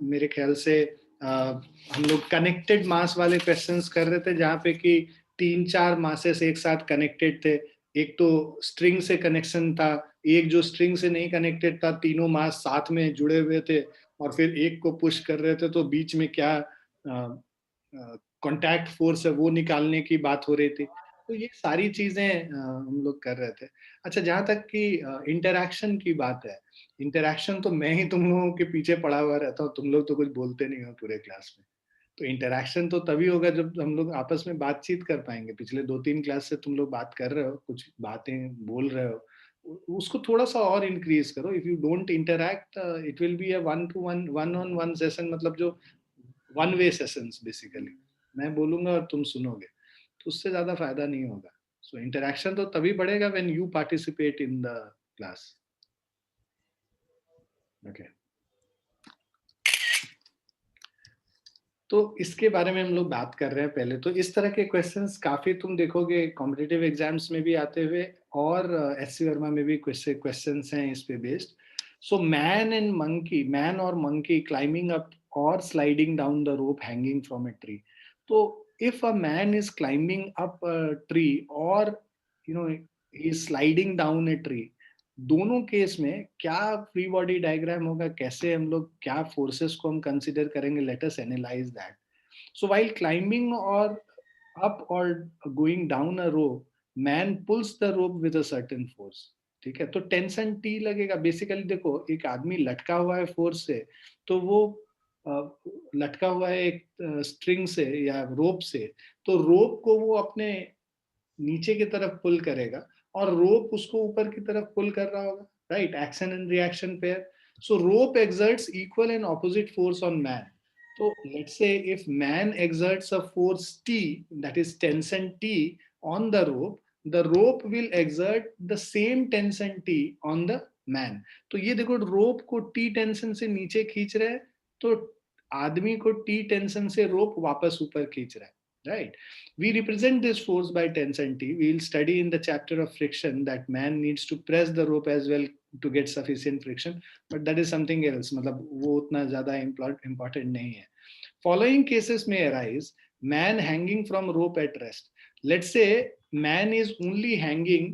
मेरे ख्याल से हम लोग कनेक्टेड मास वाले क्वेश्चंस कर रहे थे, जहाँ पे कि 3-4 मासेस एक साथ कनेक्टेड थे। एक तो स्ट्रिंग से कनेक्शन था, एक जो स्ट्रिंग से नहीं कनेक्टेड था, तीनों मास साथ में जुड़े हुए थे और फिर एक को पुश कर रहे थे, तो बीच में क्या कांटेक्ट फोर्स है वो निकालने की बात हो रही थी। तो ये सारी चीजें हम लोग कर रहे थे। अच्छा, जहाँ तक कि इंटरैक्शन की बात है, इंटरैक्शन तो मैं ही तुम लोगों के पीछे पड़ा हुआ रहता हूँ, तुम लोग तो कुछ बोलते नहीं हो पूरे क्लास में। तो इंटरैक्शन तो तभी होगा जब हम लोग आपस में बातचीत कर पाएंगे। पिछले 2-3 क्लास से तुम लोग बात कर रहे हो, कुछ बातें बोल रहे हो, उसको थोड़ा सा और इंक्रीज करो। If you don't interact, it will be a 1-to-1, 1-on-1 session, मतलब जो 1 वे सेशंस बेसिकली। मैं बोलूंगा और तुम सुनोगे, तो उससे ज्यादा फायदा नहीं होगा। सो इंटरैक्शन तो तभी बढ़ेगा when you participate in the class. Okay, तो इसके बारे में हम लोग बात कर रहे हैं। पहले तो इस तरह के क्वेश्चंस काफी तुम देखोगे कॉम्पिटिटिव एग्जाम्स में भी आते हुए, और एससी वर्मा में भी क्वेश्चंस हैं इस पे बेस्ड। सो मैन और मंकी क्लाइंबिंग अप और sliding down the rope hanging from a tree. तो if a man is climbing up a tree और you know he is sliding down a tree, दोनों case में क्या free body diagram होगा, कैसे हम लोग क्या फोर्सेस को हम कंसिडर करेंगे, let us analyse that. So while climbing और अप और going down a rope, man pulls the rope with a certain force. ठीक है, तो टेंशन टी लगेगा। बेसिकली देखो, एक आदमी लटका हुआ है फोर्स से, तो वो लटका हुआ है एक स्ट्रिंग से या रोप से, तो रोप को वो अपने नीचे की तरफ पुल करेगा और रोप उसको ऊपर की तरफ पुल कर रहा होगा, right? Action and reaction pair. So rope exerts equal and opposite force on man. So let's say if man exerts a force T, that is tension T on the rope will exert the same tension T on the man. तो ये देखो, रोप को T tension से नीचे खींच रहे हैं, तो आदमी को T टेंशन से रोप वापस ऊपर खींच रहा है, right? We represent this force by tension T. We will study in the chapter of friction that man needs to press the rope as well to get sufficient friction, but that is something else. मतलब वो उतना ज़्यादा important नहीं है. Following cases may arise: man hanging from rope at rest. Let's say man is only hanging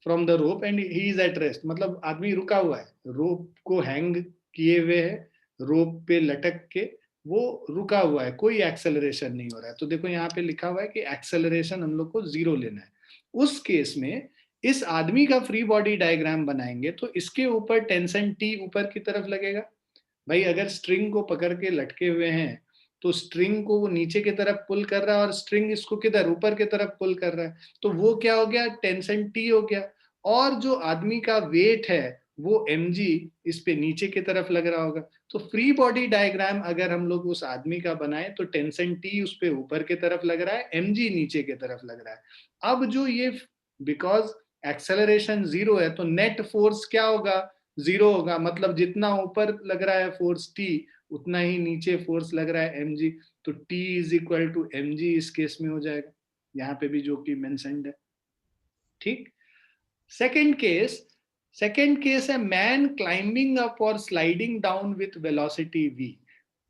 from the rope and he is at rest. मतलब आदमी रुका हुआ है, रोप को हैंग किए हुए है, रोप पे लटक के वो रुका हुआ है, कोई एक्सेलरेशन नहीं हो रहा है। तो देखो यहाँ पे लिखा हुआ है कि एक्सेलरेशन हम लोग को 0 लेना है। उस केस में इस आदमी का फ्री बॉडी डायग्राम बनाएंगे तो इसके ऊपर टेंशन टी ऊपर की तरफ लगेगा। भाई अगर स्ट्रिंग को पकड़ के लटके हुए हैं तो स्ट्रिंग को वो नीचे की तरफ पुल कर रहा है और स्ट्रिंग इसको किधर, ऊपर की तरफ पुल कर रहा है, तो वो क्या हो गया, टेंशन टी हो गया। और जो आदमी का वेट है वो mg इस पे नीचे की तरफ लग रहा होगा। तो फ्री बॉडी डायग्राम अगर हम लोग उस आदमी का बनाए तो टेंशन टी उस पे ऊपर की तरफ लग रहा है, mg नीचे की तरफ लग रहा है। अब जो ये, बिकॉज एक्सेलरेशन 0 है तो नेट फोर्स क्या होगा, 0 होगा। मतलब जितना ऊपर लग रहा है फोर्स टी, उतना ही नीचे फोर्स लग रहा है mg। तो t is equal to mg इस केस में हो जाएगा, यहाँ पे भी जो कि मेंशन्ड है। ठीक। सेकेंड केस, सेकेंड केस है मैन क्लाइंबिंग अप और sliding down with velocity v,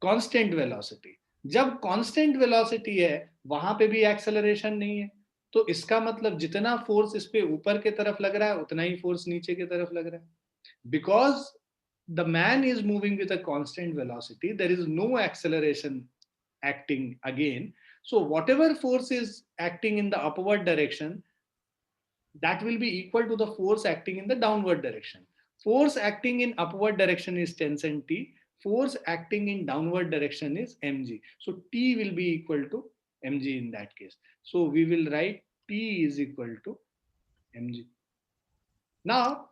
constant velocity. जब कांस्टेंट वेलोसिटी है वहां पे भी एक्सेलरेशन नहीं है, तो इसका मतलब जितना फोर्स इस पे ऊपर की तरफ लग रहा है उतना ही फोर्स नीचे की तरफ लग रहा है। Because the man is moving with a constant velocity, there is no acceleration acting again. So whatever force is acting in the upward direction, that will be equal to the force acting in the downward direction. Force acting in upward direction is tension T. Force acting in downward direction is mg. So T will be equal to mg in that case. So we will write T is equal to mg. Now,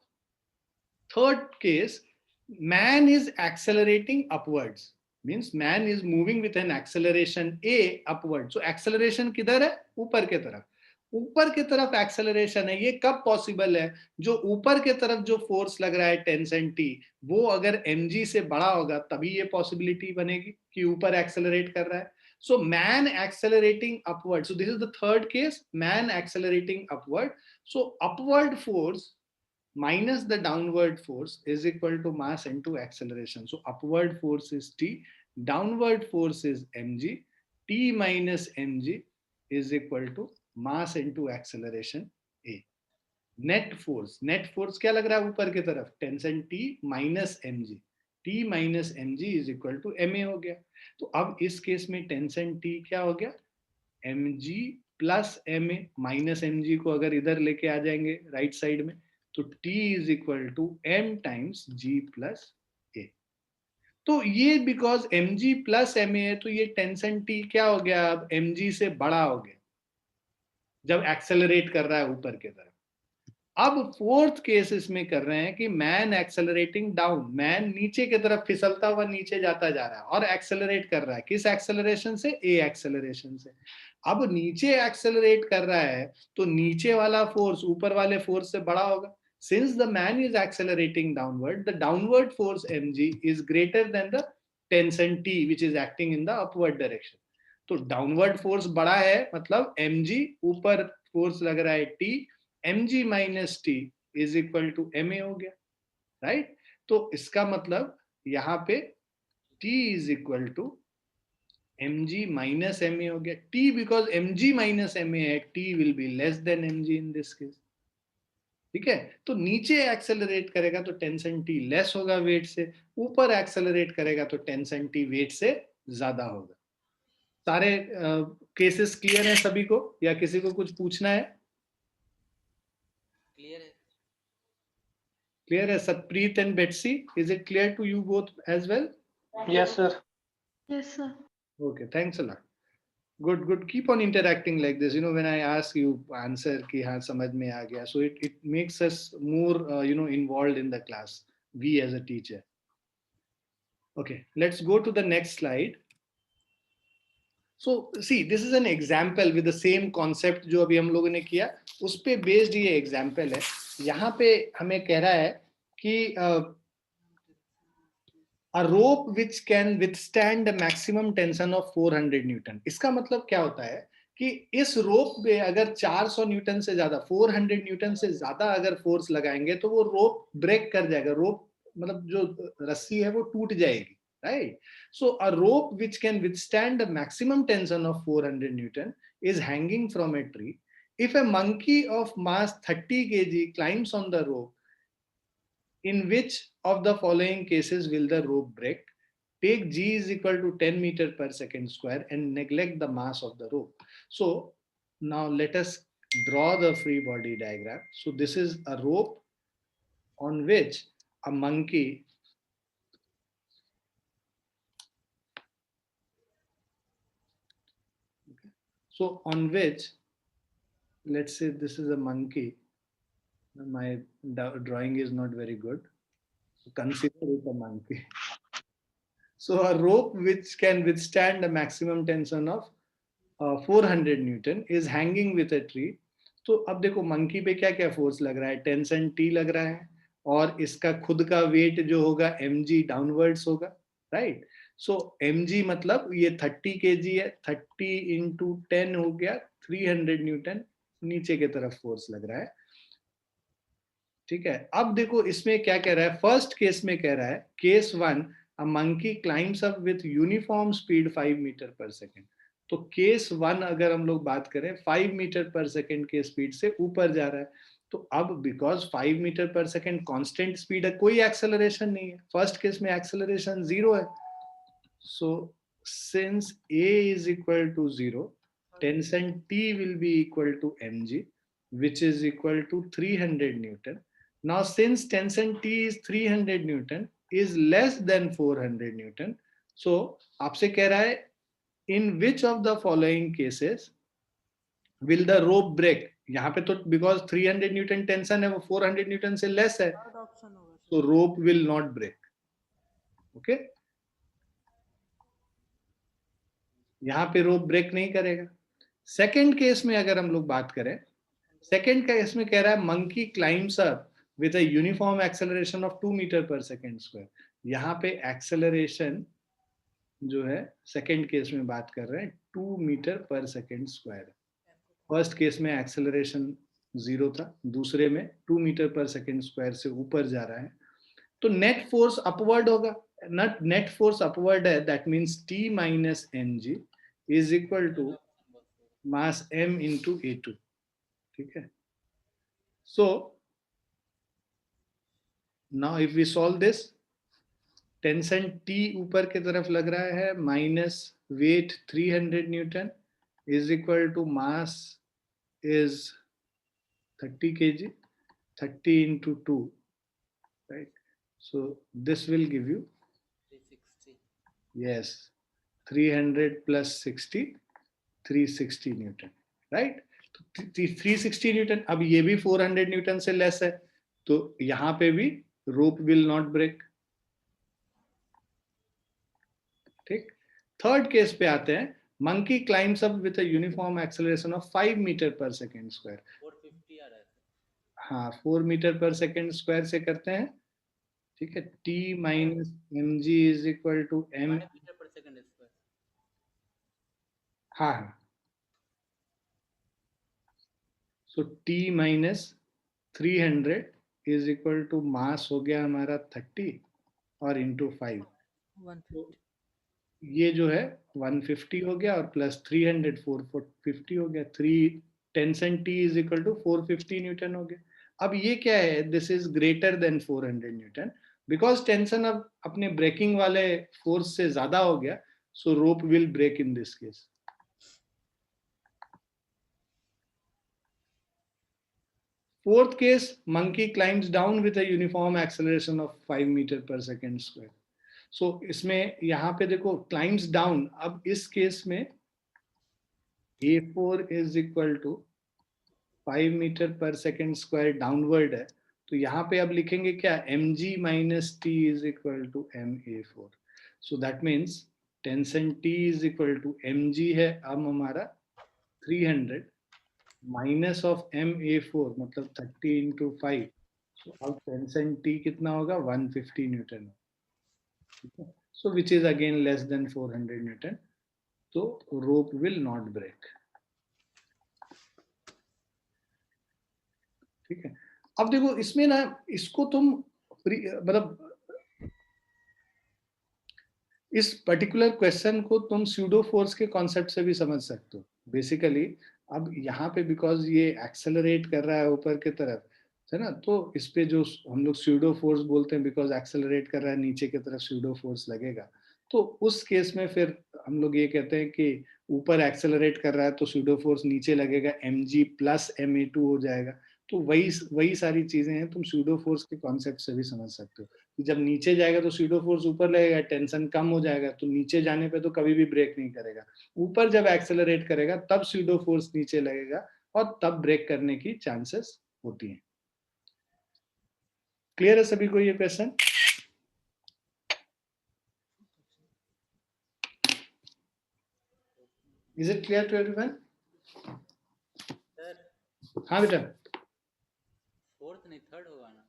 third case, man is accelerating upwards, means man is moving with an acceleration a upward. So acceleration किधर है, ऊपर के तरफ। ऊपर की तरफ acceleration है, ये कब पॉसिबल है, जो ऊपर के तरफ जो फोर्स लग रहा है टेंशन टी, वो अगर mg से बड़ा होगा तभी ये पॉसिबिलिटी बनेगी कि ऊपर एक्सेलरेट कर रहा है। So man accelerating upward, so this is the third case, man accelerating upward. So upward force minus the downward force is equal to mass into acceleration. So upward force is T, downward force is mg. T minus mg is equal to mass into acceleration A. Net force क्या लग रहा है ऊपर की तरफ, tension T minus mg. T minus mg is equal to ma हो गया. तो अब इस केस में टेंशन T क्या हो गया, mg plus ma. Minus mg को अगर इधर लेके आ जाएंगे राइट साइड में, तो T is equal to m times g plus a. तो ये बिकॉज mg प्लस ma है, तो ये टेंशन T क्या हो गया, अब mg से बड़ा हो गया जब एक्सेलरेट कर रहा है ऊपर की तरफ. अब फोर्थ केस इसमें कर रहे हैं कि मैन एक्सेलरेटिंग डाउन, मैन नीचे की तरफ फिसलता हुआ नीचे जाता जा रहा है और एक्सेलरेट कर रहा है. किस एक्सेलरेशन से, ए एक्सेलरेशन से. अब नीचे एक्सेलरेट कर रहा है तो नीचे वाला फोर्स ऊपर वाले फोर्स से बड़ा होगा. Since the man is accelerating downward, the downward force mg is greater then the tension T which is acting in the upward direction. तो डाउनवर्ड फोर्स बड़ा है, मतलब mg, ऊपर फोर्स लग रहा है T, mg minus T is equal to ma हो गया. राइट. तो इसका मतलब यहां पे t is equal to mg minus ma हो गया. t because mg minus ma है, t will be less than mg in this case. ठीक है. तो नीचे एक्सेलरेट करेगा तो टेंशन T लेस होगा वेट से, ऊपर एक्सेलरेट करेगा तो टेंशन T वेट से ज्यादा होगा. सारे केसेस क्लियर है सभी को, या किसी को कुछ पूछना है? क्लियर है. Clear as Satpreet and Betsy? Is it clear to you both as well? Yes, sir. Yes, sir. Okay, thanks a lot. Good, good. Keep on interacting like this. When I ask you answer कि हाँ समझ में आ गया, so it makes us more involved in the class. We as a teacher. Okay, let's go to the next slide. So see, this is an example with the same concept जो अभी हम लोगों ने किया, उस पे based ये example है. यहाँ पे हमें कह रहा है कि a rope which can withstand a maximum tension of 400 Newton. इसका मतलब क्या होता है कि इस रोप पे अगर 400 न्यूटन से ज्यादा, 400 न्यूटन से ज्यादा अगर फोर्स लगाएंगे तो वो रोप ब्रेक कर जाएगा. रोप मतलब जो रस्सी है वो टूट जाएगी. Right. So a rope which can withstand the maximum tension of 400 Newton is hanging from a tree. If A monkey of mass 30 kg climbs on the rope, in which of the following cases will the rope break? Take g is equal to 10 meter per second square and neglect the mass of the rope. So now let us draw the free body diagram. So this is a rope on which a monkey so on which, let's say this is a monkey. My drawing is not very good, so consider it a monkey. So a rope which can withstand a maximum tension of 400 Newton is hanging with a tree. तो अब देखो monkey पे क्या क्या force लग रहा है, tension T लग रहा है, और इसका खुद का वेट जो होगा mg डाउनवर्ड्स होगा. राइट. सो mg मतलब ये 30 kg है, 30 इंटू 10 हो गया 300 न्यूटन नीचे की तरफ फोर्स लग रहा है. ठीक है. अब देखो इसमें क्या कह रहा है, फर्स्ट केस में कह रहा है case 1, a monkey climbs up with uniform speed 5 metre per second. तो केस 1 अगर हम लोग बात करें 5 मीटर पर सेकेंड के स्पीड से ऊपर जा रहा है. तो अब because 5 metre per second constant speed है, कोई एक्सेलरेशन नहीं है, फर्स्ट केस में एक्सेलरेशन 0 है. So since a is equal to 0, tension T will be equal to mg which is equal to 300 Newton. Now since tension T is 300 Newton is less than 400 Newton, so आपसे कह रहा है in which of the following cases will the rope break. यहाँ पे तो because 300 Newton tension है, वो 400 Newton से less है, थर्ड ऑप्शन होगा. so rope will not break. Okay, यहाँ पे रोप ब्रेक नहीं करेगा. सेकेंड केस में अगर हम लोग बात करें, सेकेंड केस में कह रहा है monkey climbs up with a uniform acceleration of 2 metre per second square. यहाँ पे एक्सेलरेशन जो है सेकेंड केस में बात कर रहे हैं 2 metre per second square. First case में एक्सेलरेशन 0 था, दूसरे में 2 मीटर पर सेकेंड स्क्वायर से ऊपर जा रहा है, तो नेट फोर्स अपवर्ड होगा. नेट फोर्स अपवर्ड है, that means T minus mg is equal to mass m into A2. ठीक है. So now if we solve this, tension T ऊपर की तरफ लग रहा है, minus weight 300 newton is equal to mass is 30 kg, 30 into 2, right? So this will give you 360. yes, 300 plus 60, 360 Newton, right. तो 360 Newton. अब ये भी 400 न्यूटन से लेस है, तो यहां पे भी रोप विल नॉट ब्रेक. ठीक. थर्ड केस पे आते हैं. Monkey climbs up with a uniform acceleration of 5 metre per second square. 450 आ रहा है. हाँ, 4 मीटर पर सेकेंड स्क्वायर से करते हैं. ठीक है. T minus mg is equal to m. Metre per second square. हाँ हाँ. So T minus 300 is equal to mass हो गया हमारा 30 और इंटू 5. 150. ये जो है 150 हो गया और प्लस 300 450 हो गया. 3 tension T is equal to 450 newton हो गया. अब ये क्या है, this is greater than 400 newton because tension अब अपने ब्रेकिंग वाले फोर्स से ज्यादा हो गया. So rope will break in this case. Fourth case, monkey climbs down with a uniform acceleration of 5 meter per second square. So इसमें यहाँ पे देखो climbs down. अब इस केस में A4 is equal to 5 metre per second square downward है, तो यहाँ पे अब लिखेंगे क्या, mg minus T is equal to ma4. So that means tension T is equal to mg है अब हमारा 300 माइनस ऑफ ma4 मतलब 30 इंटू 5. सो अब टेंशन T कितना होगा, 150 Newton. So which is again less than 400 Newton. तो रोप विल नॉट ब्रेक. ठीक है. अब देखो इसमें ना, इसको तुम मतलब इस पर्टिकुलर क्वेश्चन को तुम स्यूडो फोर्स के कॉन्सेप्ट से भी समझ सकते हो बेसिकली. अब यहाँ पे बिकॉज ये एक्सेलरेट कर रहा है ऊपर की तरफ, है ना, तो इस पे जो हम लोग स्यूडो फोर्स बोलते हैं, बिकॉज एक्सेलरेट कर रहा है नीचे की तरफ स्यूडो फोर्स लगेगा. तो उस केस में फिर हम लोग ये कहते हैं कि ऊपर एक्सेलरेट कर रहा है तो स्यूडो फोर्स नीचे लगेगा, mg प्लस ma2 हो जाएगा. तो वही वही सारी चीजें हैं, तुम स्यूडो फोर्स के कॉन्सेप्ट से भी समझ सकते हो कि जब नीचे जाएगा तो स्यूडो फोर्स ऊपर लगेगा, टेंशन कम हो जाएगा, तो नीचे जाने पे तो कभी भी ब्रेक नहीं करेगा. ऊपर जब एक्सेलरेट करेगा तब स्यूडो फोर्स नीचे लगेगा और तब ब्रेक करने की चांसेस होती हैं. क्लियर है सभी को ये question? Is it clear to everyone? Sir हाँ बेटा. फोर्थ नहीं थर्ड होगा ना.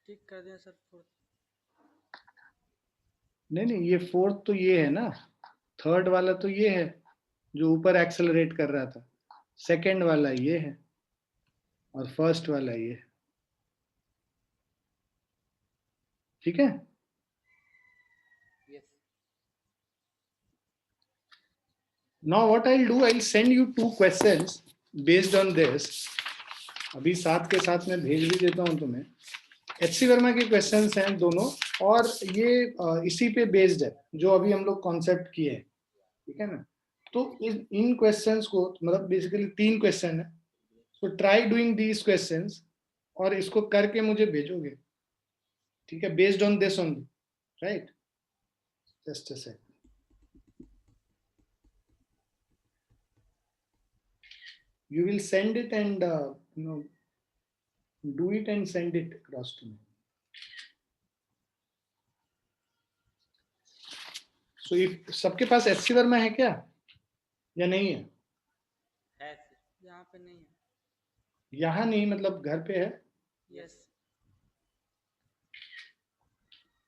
ठीक कर दिया सर. फोर्थ नहीं नहीं, ये फोर्थ तो ये है ना, थर्ड वाला तो ये है जो ऊपर एक्सेलरेट कर रहा था, सेकंड वाला ये है और फर्स्ट वाला ये है. ठीक है. Yes. Now what I'll do, I'll send you 2 questions based on this. अभी साथ के साथ मैं भेज भी देता हूं तुम्हें. एचसी वर्मा के क्वेश्चंस हैं दोनों, और ये इसी पे बेस्ड है जो अभी हम लोग कॉन्सेप्ट किए हैं. ठीक है ना. तो इन क्वेश्चंस को मतलब बेसिकली 3 क्वेश्चन है. So try doing these questions और इसको करके मुझे भेजोगे. ठीक है, based on this only, right. Just a second. You will send it and do it and send it across to me. So if सबके पास एचसी वर्मा है क्या या नहीं है? है यहाँ पे नहीं है. यहाँ नहीं मतलब घर पे है. Yes.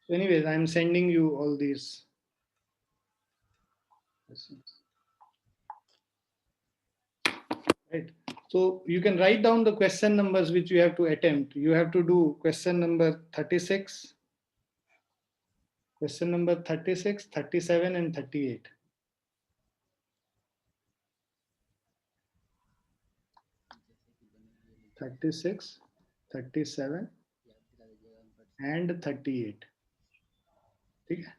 So anyways, I am sending you all these. Right. So you can write down the question numbers which you have to attempt. You have to do question number 36, question number 36, 37 and 38. जैसे कि बने हुए लिखे 36, 37 याद दिला दीजिएगा हम पर and 38. ठीक है,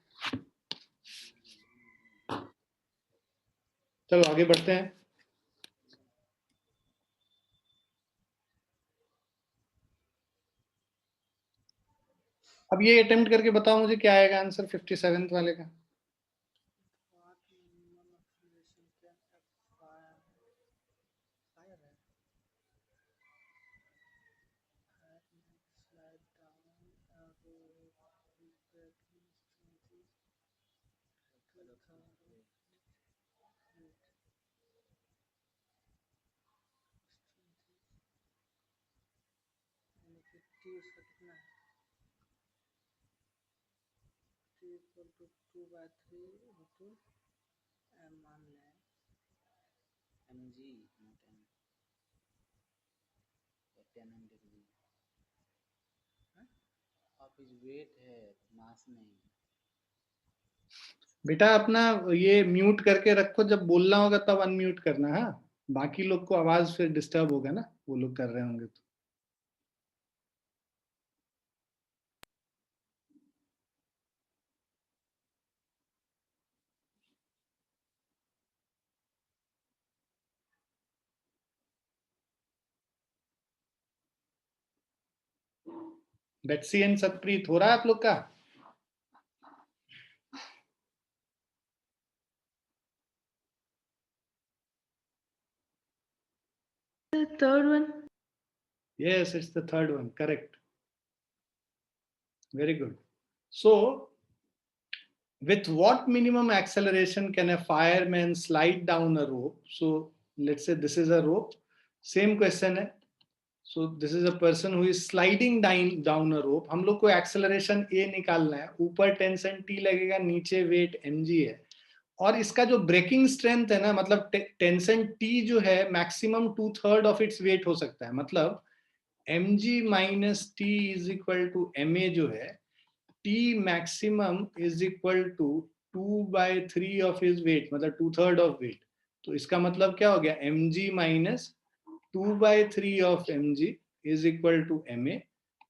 चलो आगे बढ़ते हैं. अब ये अटेम्प्ट करके बताओ मुझे क्या आएगा आंसर 57th वाले का. what minimum acceleration can fire fire है slide down arrow breaking strength T उसका कितना है T equal to 2/3 into m मान लें एम जी नॉट एम या 10 डिग्री ऑफ इज वेट है मास नहीं बेटा अपना ये म्यूट करके रखो, जब बोलना होगा तब अनम्यूट करना. हाँ, बाकी लोग को आवाज फिर डिस्टर्ब होगा ना, वो लोग कर रहे होंगे तो. बेट्सी एंड सतप्रीत हो रहा है आप लोग का? The third one. Yes, it's the third one. Correct. Very good. So, with what minimum acceleration can a fireman slide down a rope? So, let's say this is a rope. Same question है. So, this is a person who is sliding down a rope. हम लोग को acceleration A निकालना है. ऊपर tension T लगेगा, नीचे weight mg है. और इसका जो ब्रेकिंग स्ट्रेंथ है ना, मतलब टेंशन T जो है मैक्सिमम 2/3 ऑफ इट्स वेट हो सकता है. मतलब mg minus T is equal to ma जो है, T maximum is equal to 2/3 of his weight, मतलब 2/3 ऑफ वेट. तो इसका मतलब क्या हो गया, mg minus 2/3 of mg is equal to ma.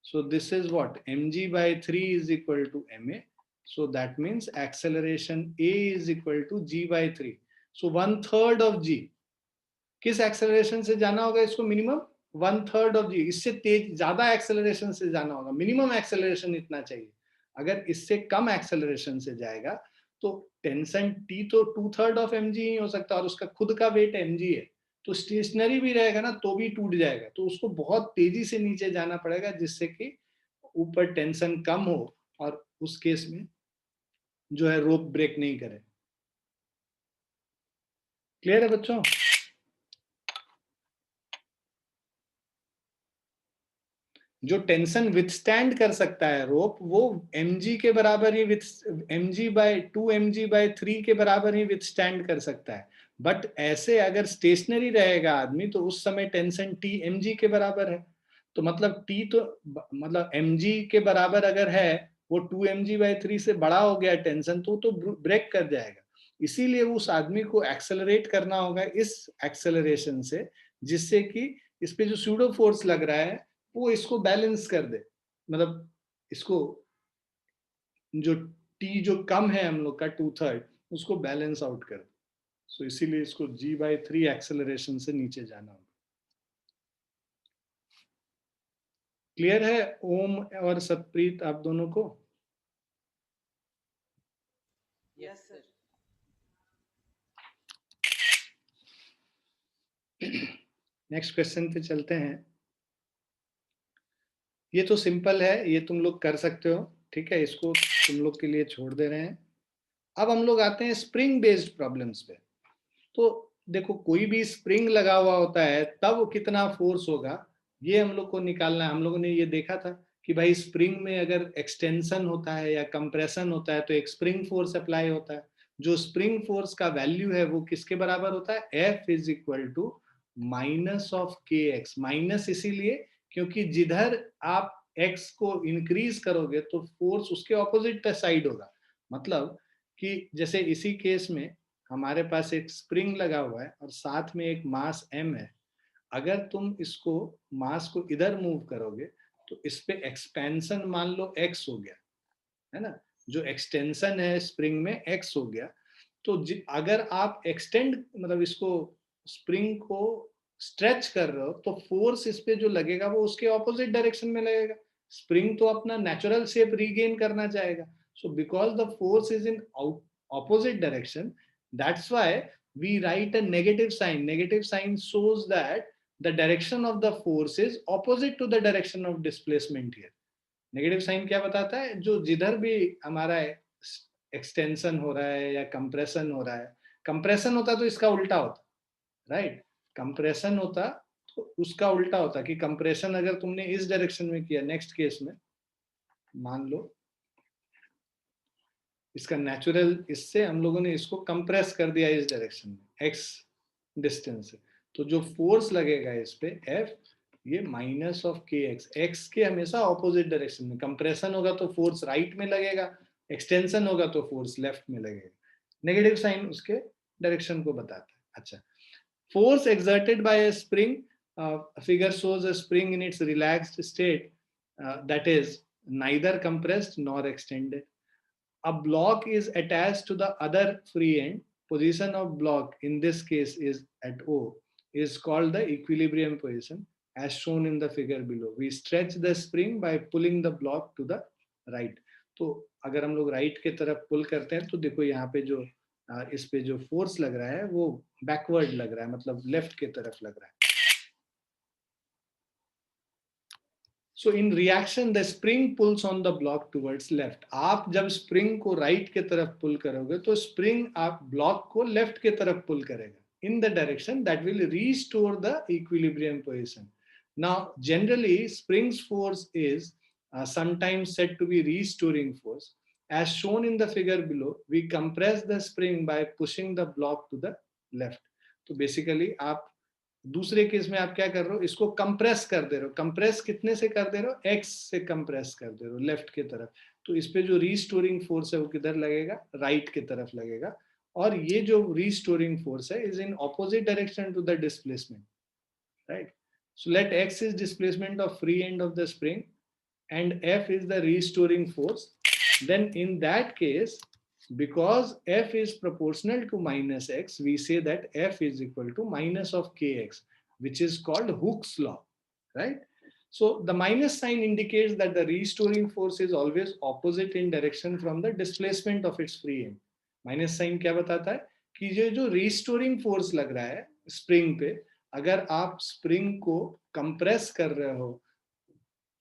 So this is what mg by 3 is equal to ma. So that means acceleration a is equal to g by 3. So 1/3 of g. किस acceleration से जाना होगा इसको, minimum 1/3 of जी. इससे तेज ज्यादा acceleration से जाना होगा, मिनिमम एक्सेलरेशन इतना चाहिए. अगर इससे कम एक्सेलरेशन से जाएगा तो टेंशन टी तो 2/3 ऑफ mg ही हो सकता है, और उसका खुद का वेट mg है, तो स्टेशनरी भी रहेगा ना तो भी टूट जाएगा. तो उसको बहुत तेजी से नीचे जाना पड़ेगा जिससे कि ऊपर टेंशन कम हो, और उस केस में जो है रोप ब्रेक नहीं करे. क्लियर है बच्चों? जो टेंशन विथस्टैंड कर सकता है रोप, वो mg के बराबर ही mg बाय 2 mg बाय 3 के बराबर ही विथस्टैंड कर सकता है. बट ऐसे अगर स्टेशनरी रहेगा आदमी तो उस समय टेंशन T mg के बराबर है. तो मतलब T तो मतलब mg के बराबर अगर है, वो 2 mg बाय 3 से बड़ा हो गया टेंशन, तो ब्रेक कर जाएगा. इसीलिए उस आदमी को एक्सेलरेट करना होगा इस एक्सेलरेशन से, जिससे कि इस पे जो सूडो फोर्स लग रहा है वो इसको बैलेंस कर दे. मतलब इसको जो टी जो कम है हम लोग का 2/3, उसको बैलेंस आउट कर दे. सो इसीलिए इसको g/3 एक्सेलरेशन से नीचे जाना होगा. क्लियर है ओम और सतप्रीत आप दोनों को? Yes sir. नेक्स्ट क्वेश्चन पे चलते हैं. ये तो सिंपल है, ये तुम लोग कर सकते हो. ठीक है, इसको तुम लोग के लिए छोड़ दे रहे हैं. अब हम लोग आते हैं स्प्रिंग बेस्ड प्रॉब्लम्स पे. तो देखो, कोई भी स्प्रिंग लगा हुआ होता है तब कितना फोर्स होगा ये हम लोग को निकालना है. हम लोगों ने ये देखा था कि भाई स्प्रिंग में अगर एक्सटेंशन होता है या कंप्रेशन होता है तो एक स्प्रिंग फोर्स अप्लाई होता है. जो स्प्रिंग फोर्स का वैल्यू है वो किसके बराबर होता है, F is equal to minus of k x, minus इसीलिए क्योंकि जिधर आप एक्स को इंक्रीज करोगे तो फोर्स उसके ऑपोजिट साइड होगा। मतलब कि जैसे इसी केस में हमारे पास एक स्प्रिंग लगा हुआ है और साथ में एक मास m है। अगर तुम इसको मास को इधर मूव करोगे तो इस पे एक्सपेंशन मान लो x हो गया, है ना, जो एक्सटेंशन है स्प्रिंग में x हो गया। तो अगर आप एक्सटेंड मतलब इसको स्प्रिंग को स्ट्रेच कर रहे हो तो फोर्स इस पे जो लगेगा वो उसके ऑपोजिट डायरेक्शन में लगेगा। स्प्रिंग तो अपना नेचुरल शेप रीगेन करना चाहेगा। So because the force is in opposite direction, that's why we write a negative sign. Negative sign shows that the direction of the force is opposite to the direction of displacement here. Negative sign क्या बताता है, जो जिधर भी हमारा extension हो रहा है या कंप्रेशन हो रहा है, कंप्रेशन होता तो इसका उल्टा होता, राइट, कंप्रेशन होता तो उसका उल्टा होता कि कंप्रेशन अगर तुमने इस डायरेक्शन में किया, नेक्स्ट केस में मान लो इसका नेचुरल, इससे हम लोगों ने इसको कंप्रेस कर दिया इस डायरेक्शन में एक्स डिस्टेंस से, तो जो फोर्स लगेगा इस पे एफ, ये minus of k x, x के हमेशा ऑपोजिट डायरेक्शन में। कंप्रेशन होगा तो फोर्स राइट में लगेगा, एक्सटेंशन होगा तो फोर्स लेफ्ट में लगेगा। नेगेटिव साइन उसके डायरेक्शन को बताता है। अच्छा, force exerted by a spring, figure shows a spring in its relaxed state, that is neither compressed nor extended. A block is attached to the other free end. Position of block in this case is at O, is called the equilibrium position as shown in the figure below. We stretch the spring by pulling the block to the right. तो अगर हम लोग right की तरफ पुल करते हैं तो देखो यहाँ पे जो इस पे जो फोर्स लग रहा है वो बैकवर्ड लग रहा है, मतलब लेफ्ट की तरफ लग रहा है। So in reaction the spring pulls on the block towards left. आप जब स्प्रिंग को राइट की तरफ पुल करोगे तो स्प्रिंग आप ब्लॉक को लेफ्ट की तरफ पुल करेगा in the direction that will restore the equilibrium position. Now generally spring's force is sometimes said to be restoring force. As shown in the figure below, we compress the spring by pushing the block to the left. तो basically आप दूसरे case में आप क्या कर रहे हो, इसको कंप्रेस कर दे रहे हो। कंप्रेस कितने से कर दे रहे हो, एक्स से कंप्रेस कर दे रहे हो लेफ्ट की तरफ। तो इस पे जो रीस्टोरिंग फोर्स है वो किधर लगेगा, राइट की तरफ लगेगा। और ये जो रीस्टोरिंग फोर्स है is in opposite direction to the displacement, right. So let x is displacement of free end of the spring and F is the restoring force. Then in that case, because F is proportional to minus x, we say that F is equal to minus of kx, which is called Hooke's law, right? So the minus sign indicates that the restoring force is always opposite in direction from the displacement of its free end. Minus sign क्या बताता है कि ये जो restoring force लग रहा है spring पे, अगर आप स्प्रिंग को कंप्रेस कर रहे हो,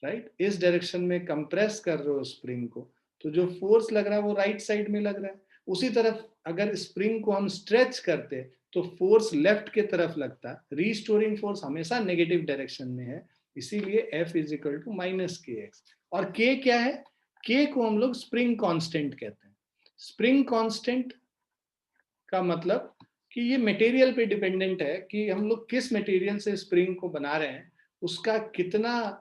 राइट, इस डायरेक्शन में कंप्रेस कर रहे हो स्प्रिंग को, तो जो फोर्स लग रहा है वो राइट साइड में लग रहा है। उसी तरफ अगर स्प्रिंग को हम स्ट्रेच करते तो फोर्स लेफ्ट की तरफ लगता। रीस्टोरिंग फोर्स हमेशा नेगेटिव डायरेक्शन में है, इसीलिए F is equal to minus k x. और K क्या है, K को हम लोग स्प्रिंग कांस्टेंट कहते हैं। स्प्रिंग कांस्टेंट का मतलब कि ये मटेरियल पे डिपेंडेंट है कि हम लोग किस मटेरियल से स्प्रिंग को बना रहे हैं, उसका कितना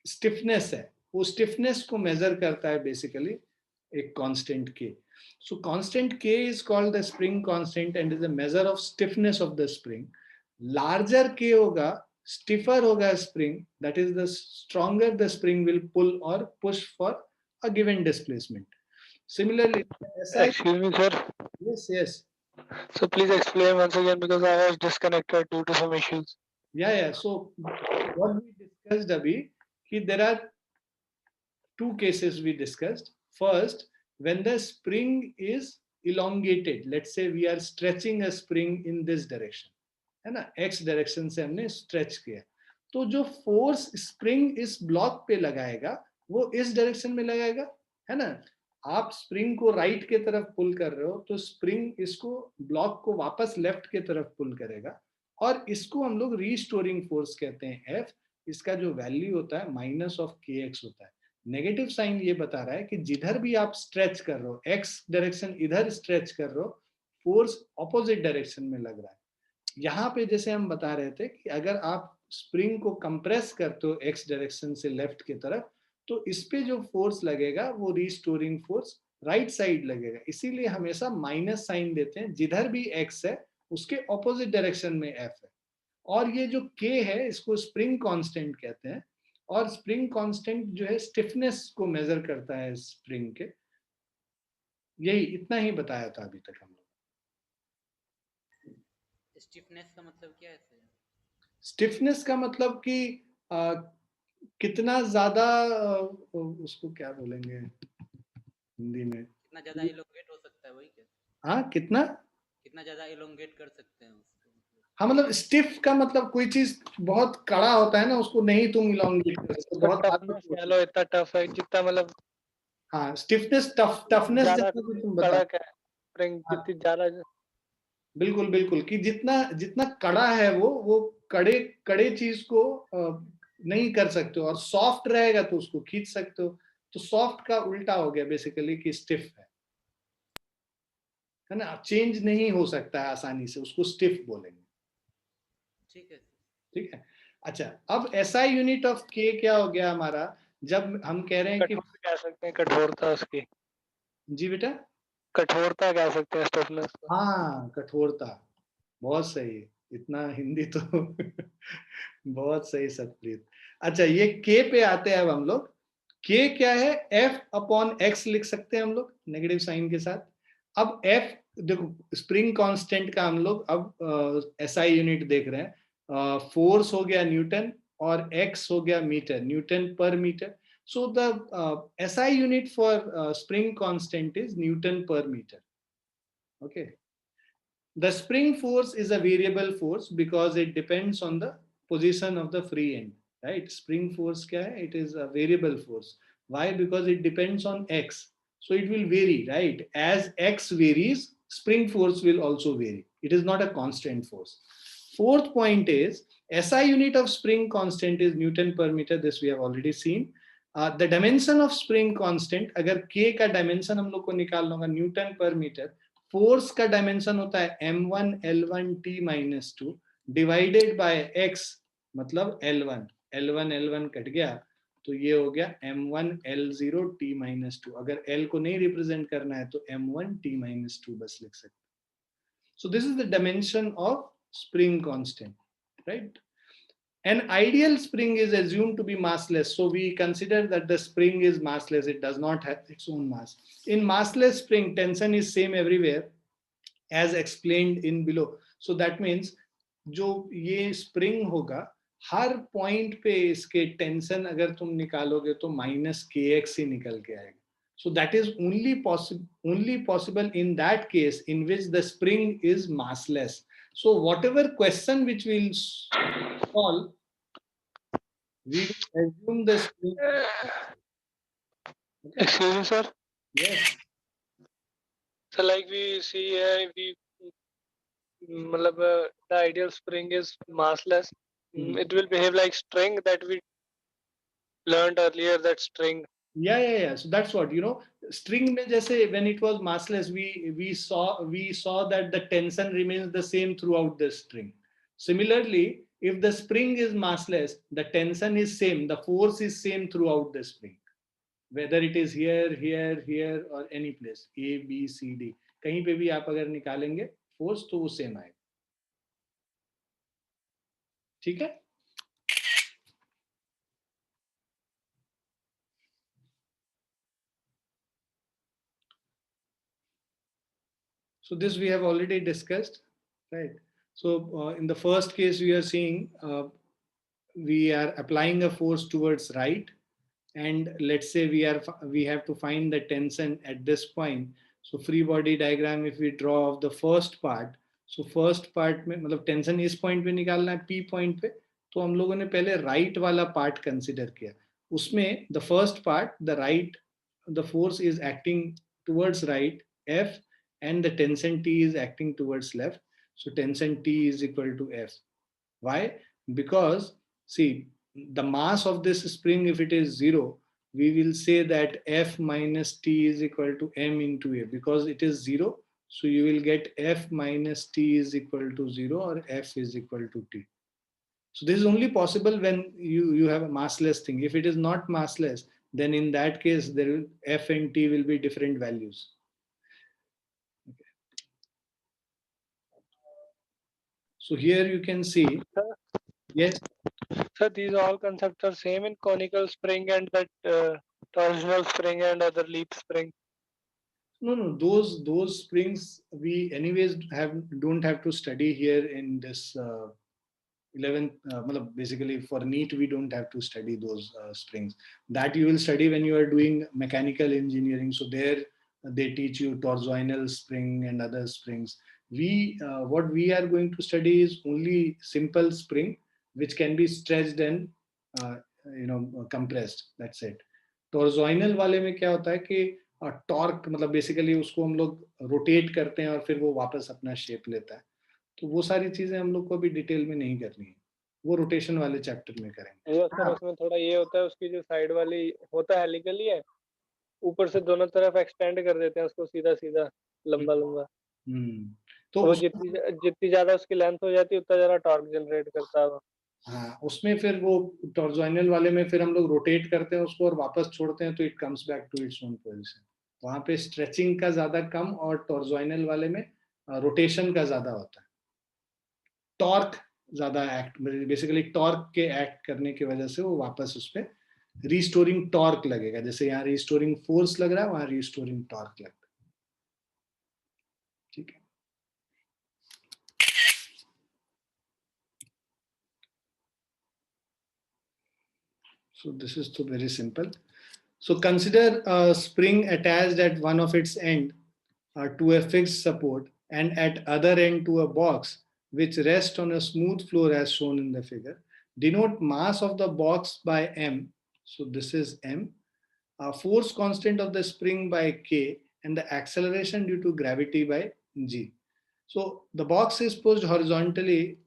स्टिफनेस है, वो स्टिफनेस को मेजर करता है बेसिकली एक constant K. So constant K is called the spring constant and is a measure of stiffness of the spring. Larger K होगा, स्टिफर होगा spring, that is the stronger the spring will pull और push for a given displacement. Similarly Excuse me, sir. yes yes So please explain once again because I was disconnected due to some issues. yeah so what we discussed abhi, ki there are two cases we discussed. First, when the spring is elongated, let's say we are stretching a spring in this direction, है ना, x direction से हमने stretch किया, तो जो force spring इस block पे लगाएगा वो इस डायरेक्शन में लगाएगा, है ना। आप स्प्रिंग को राइट के तरफ पुल कर रहे हो तो स्प्रिंग इसको ब्लॉक को वापस लेफ्ट के तरफ पुल करेगा, और इसको हम लोग रीस्टोरिंग फोर्स कहते हैं F। इसका जो वैल्यू होता है माइनस ऑफ के एक्स होता है। नेगेटिव साइन ये बता रहा है कि जिधर भी आप स्ट्रेच कर रहे हो, एक्स डायरेक्शन इधर स्ट्रेच कर रहे हो, फोर्स ऑपोजिट डायरेक्शन में लग रहा है। यहाँ पे जैसे हम बता रहे थे कि अगर आप स्प्रिंग को कंप्रेस करते हो एक्स डायरेक्शन से लेफ्ट की तरफ, तो इस पे जो फोर्स लगेगा वो रिस्टोरिंग फोर्स राइट साइड लगेगा, इसीलिए हमेशा माइनस साइन देते हैं। जिधर भी एक्स है उसके ऑपोजिट डायरेक्शन में एफ है। और ये जो के है इसको स्प्रिंग कांस्टेंट कहते हैं, और स्प्रिंग कांस्टेंट जो है स्टिफनेस को मेजर करता है स्प्रिंग के। यही इतना ही बताया था अभी तक हम लोग। स्टिफनेस का मतलब क्या है सर? स्टिफनेस का मतलब कि कितना ज्यादा उसको क्या बोलेंगे हिंदी में, कितना ज्यादा इलोंगेट हो सकता है, वही क्या? हाँ कितना, कितना ज्यादा इलोंगेट कर सकते हैं उसको मतलब? हाँ मतलब स्टिफ का मतलब कोई चीज बहुत कड़ा होता है ना, उसको नहीं तुम इलोंगेट कर सकते, इसका बहुत टफनेस कह लो, इतना टफ है जितना मतलब हाँ स्टिफनेस, टफनेस ज्यादा जैसा कि तुम बता, कड़क है स्प्रिंग, हाँ जितनी ज्यादा बिल्कुल बिल्कुल, कि जितना जितना कड़ा है वो कड़े कड़े चीज को नहीं कर सकते हो, और सॉफ्ट रहेगा तो उसको खींच सकते हो। तो सॉफ्ट का उल्टा हो गया बेसिकली कि स्टिफ है ना, चेंज नहीं हो सकता है आसानी से, उसको स्टिफ बोलेंगे। ठीक है सर। ठीक है। अच्छा, अब एसआई यूनिट ऑफ के क्या हो गया हमारा, जब हम कह रहे हैं कि, कठोर कह सकते हैं, कठोरता उसकी, जी बेटा, कठोरता कह सकते हैं स्टिफनेस को। हाँ कठोरता, बहुत सही, इतना हिंदी तो बहुत सही सतप्रीत। अच्छा, ये के पे आते हैं अब हम लोग। के क्या है, एफ अपॉन एक्स लिख सकते हैं हम लोग नेगेटिव साइन के साथ। अब एफ देखो, स्प्रिंग कांस्टेंट का हम लोग अब एसआई यूनिट देख रहे हैं। फोर्स हो गया न्यूटन और एक्स हो गया metre, newton per metre. So the SI unit for spring constant is newton per metre. Okay, the spring force is a variable force because it depends on the position of the free end, right? Spring force kya hai? It is a variable force. Why? Because it depends on x. So it will vary, right? As x varies, spring force will also vary. It is not a constant force. Fourth point is SI unit of spring constant is Newton per meter. This we have already seen. The dimension of spring constant, अगर k का dimension हम लोग को निकालना होगा Newton per metre, force का dimension होता है m1 l1 t minus two divided by x, मतलब l1 l1 l1 कट गया तो ये हो गया m1 l0 t minus two. अगर l को नहीं रिप्रेजेंट करना है तो m1 t माइनस टू बस लिख सकते। सो this is the dimension of spring constant, right? An ideal spring is assumed to be massless. So we consider that the spring is massless. It does not have its own mass. In massless spring, tension is same everywhere as explained in below. So that means जो ये spring होगा हर point पे इसके tension अगर तुम निकालोगे तो minus k x ही निकल के आएगा. So that is only possible in that case in which the spring is massless. So whatever question which we'll solve, we will assume the spring. Okay? Excuse me, sir. Yes. So like we see here, मतलब the ideal spring is massless. It will behave like string that we learned earlier. That string. Yeah. So that's what, string में जैसे when it was massless, we saw that the tension remains the same throughout the string. Similarly, if the spring is massless, the tension is same, the force is same throughout the spring, whether it is here or any place, A, B, C, D, कहीं पे भी आप अगर निकालेंगे force तो वो same आएगा. ठीक है? So this we have already discussed, right? So in the first case we are seeing we are applying a force towards right, and let's say we have to find the tension at this point. So free body diagram if we draw of the first part, so first part में मतलब tension इस point पे निकालना है P point पे, तो हम लोगों ने पहले right वाला part consider किया. उसमें the first part, the force is acting towards right F, and the tension T is acting towards left. So tension T is equal to F. Why? Because see, the mass of this spring, if it is 0, we will say that F minus T is equal to M into A, because it is 0. So you will get F minus T is equal to 0 or F is equal to T. So this is only possible when you have a massless thing. If it is not massless, then in that case, there will, F and T will be different values. Okay. So here you can see, yes. So these all concepts are same in conical spring and that torsional spring and other leaf spring. No, those springs we anyways don't have to study here in this 11th. Basically for NEET we don't have to study those springs. That you will study when you are doing mechanical engineering. So there they teach you torsional spring and other springs. What we are going to study is only simple spring which can be stretched and uh, compressed. That's it. टॉर्जोइनल वाले में क्या होता है कि torque मतलब basically उसको हम लोग रोटेट करते हैं और फिर वो वापस अपना शेप लेता है. तो वो सारी चीजें हम लोग को अभी डिटेल में नहीं करनी है, वो रोटेशन वाले चैप्टर में करेंगे. वो सर उसमें थोड़ा ये होता है उसकी जो साइड वाली होता है हेलिकल ही है, ऊपर से दोनों तरफ एक्सटेंड कर देते हैं उसको सीधा सीधा लंबा लंबा. तो वो जितनी ज्यादा उसकी लेंथ हो जाती है उतना ज्यादा टॉर्क जनरेट करता है वो. हाँ, उसमें फिर वो टॉर्जोइनल वाले में फिर हम लोग रोटेट करते हैं उसको और वापस छोड़ते हैं तो it comes back to its own position. वहां पे स्ट्रेचिंग का ज्यादा कम और टॉर्जोइनल वाले में रोटेशन का ज्यादा होता है. टॉर्क ज्यादा एक्ट बेसिकली टॉर्क के एक्ट करने की वजह से वो वापस उस पर रिस्टोरिंग टॉर्क लगेगा. जैसे यहाँ रिस्टोरिंग फोर्स लग रहा है वहां रिस्टोरिंग टॉर्क लगता है. ठीक है. So this is so very simple. So consider a spring attached at one of its end to a fixed support and at other end to a box which rests on a smooth floor as shown in the figure. Denote mass of the box by M. So this is M. Force constant of the spring by K and the acceleration due to gravity by G. So the box is pushed horizontally,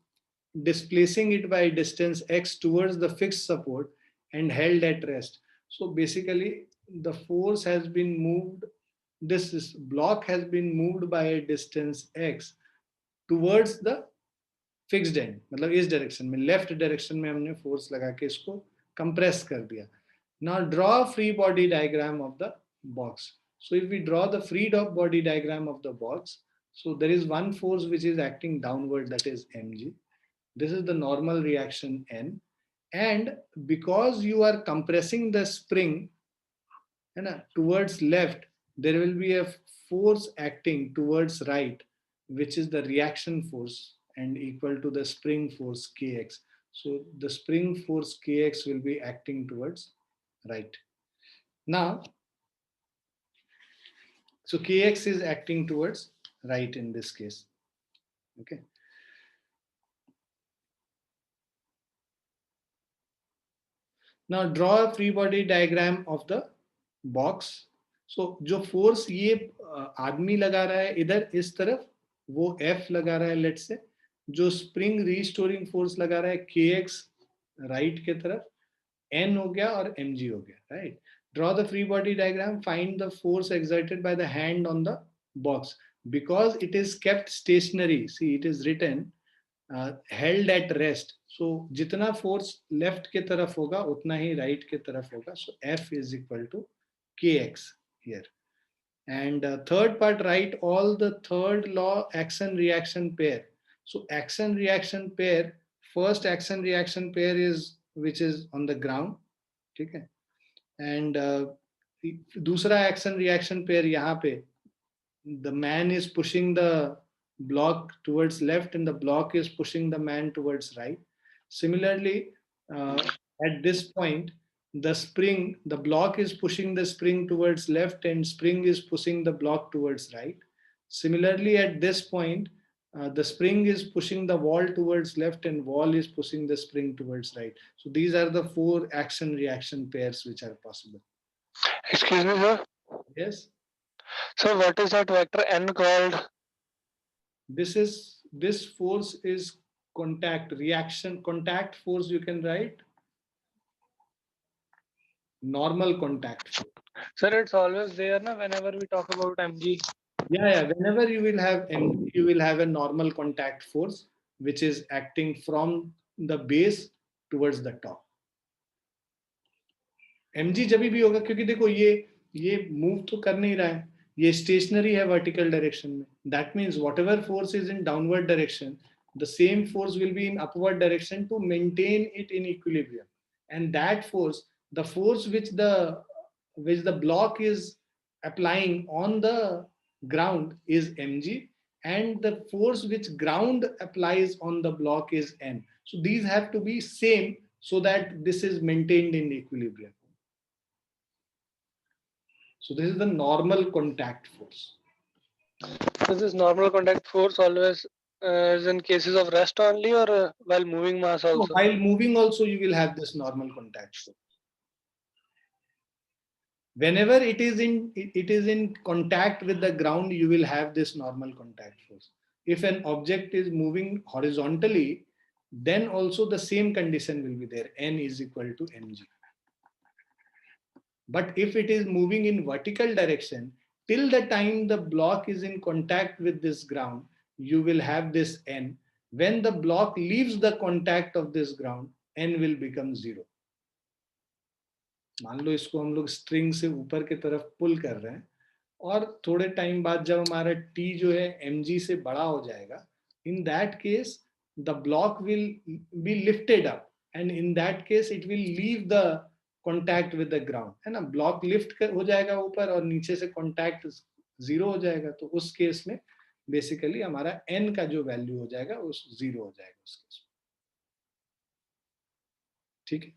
displacing it by distance x towards the fixed support and held at rest. So basically the force has been moved, this block has been moved by a distance x towards the fixed end. मतलब इस direction में, left direction में हमने force लगा के इसको compress कर दिया. Now draw a free body diagram of the box. So if we draw the free body diagram of the box, so there is one force which is acting downward, that is mg. This is the normal reaction N. And because you are compressing the spring towards left, there will be a force acting towards right, which is the reaction force and equal to the spring force Kx. So the spring force Kx will be acting towards right. Now, so Kx is acting towards right in this case. Okay. Now draw a free body diagram of the box. So जो force ये आदमी लगा रहा है इधर इस तरफ, वो F लगा रहा है लेट से. जो spring restoring force लगा रहा है Kx right के तरफ, N हो गया और mg हो गया, right? Draw the free body diagram. Find the force exerted by the hand on the box. Because it is kept stationary, see it is written held at rest. So जितना force left के तरफ होगा उतना ही right के तरफ होगा. So F is equal to Kx here. And third part, write all the third law action reaction pair. So action reaction pair, first action reaction pair is which is on the ground. ठीक है. And दूसरा action reaction pair यहाँ पे, the man is pushing the block towards left and the block is pushing the man towards right. Similarly, at this point, the block is pushing the spring towards left and spring is pushing the block towards right. Similarly, at this point, the spring is pushing the wall towards left and wall is pushing the spring towards right. So these are the 4 action reaction pairs which are possible. Excuse me, sir. Yes. So what is that vector N called? This force is contact force, you can write normal contact force. Sir, it's always there na whenever we talk about mg. Yeah. Whenever you will have mg, you will have a normal contact force which is acting from the base towards the top. mg जब भी होगा, क्योंकि देखो ये move तो कर नहीं रहा है, ये स्टेशनरी है वर्टिकल डायरेक्शन में. That means what ever force is in downward direction, the same force will be in upward direction to maintain it in equilibrium. And that force, the force which the block is applying on the ground is mg, and the force which ground applies on the block is n. So these have to be same so that this is maintained in equilibrium. So this is the normal contact force. Is this normal contact force always is in cases of rest only, or while moving mass also? So while moving also you will have this normal contact force. Whenever it is in contact with the ground, you will have this normal contact force. If an object is moving horizontally, then also the same condition will be there, n is equal to mg. But if it is moving in vertical direction, till the time the block is in contact with this ground, you will have this n. When the block leaves the contact of this ground, n will become 0. मान लो इसको हम लोग string से ऊपर की तरफ पुल कर रहे हैं, और थोड़े टाइम बाद जब हमारा t जो है mg से बड़ा हो जाएगा, in that case the block will be lifted up, and in that case it will leave the contact with the ground, है ना. ब्लॉक लिफ्ट हो जाएगा ऊपर और नीचे से कॉन्टैक्ट 0 हो जाएगा. तो उस केस में बेसिकली हमारा n का जो वैल्यू हो जाएगा उस 0 हो जाएगा उस केस में. ठीक है.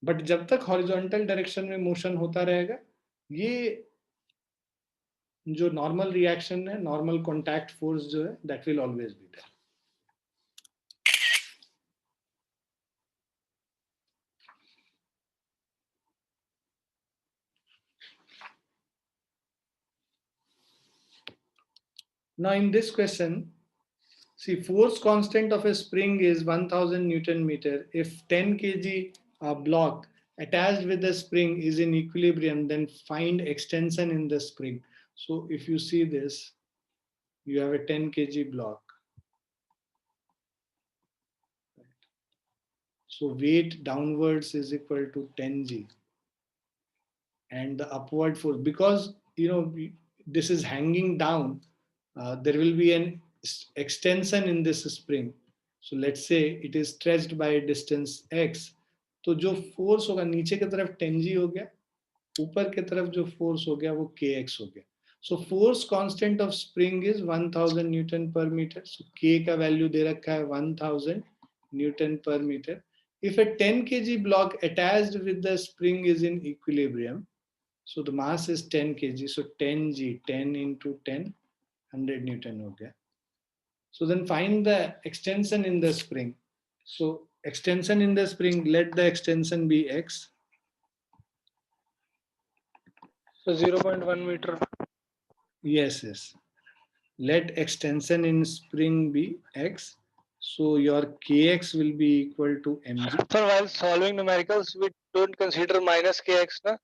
बट जब तक हॉरिजॉन्टल डायरेक्शन में मोशन होता रहेगा, ये जो नॉर्मल रिएक्शन है, नॉर्मल कॉन्टैक्ट फोर्स जो है, that will always be there. Now in this question, see, force constant of a spring is 1000 Newton meter. If 10 kg block attached with the spring is in equilibrium, then find extension in the spring. So if you see this, you have a 10 kg block. So weight downwards is equal to 10g. And the upward force, because this is hanging down, there will be an extension in this spring. So let's say it is stretched by a distance x. तो जो force होगा नीचे की तरफ 10g हो गया, ऊपर की तरफ जो फोर्स हो गया वो kx हो गया. So force constant of spring is 1000 Newton per meter. So k का वैल्यू दे रखा है 1000 Newton per meter. If a 10 kg block attached with the spring is in equilibrium, so the mass is 10 kg, so 10g, 10 into 10, 100 Newton हो गया. So then find the extension in the spring. So extension in the spring, let the extension be x. So 0.1 meter. Yes. Let extension in spring be x. So your kx will be equal to mg. So while solving numericals, we don't consider minus kx, na?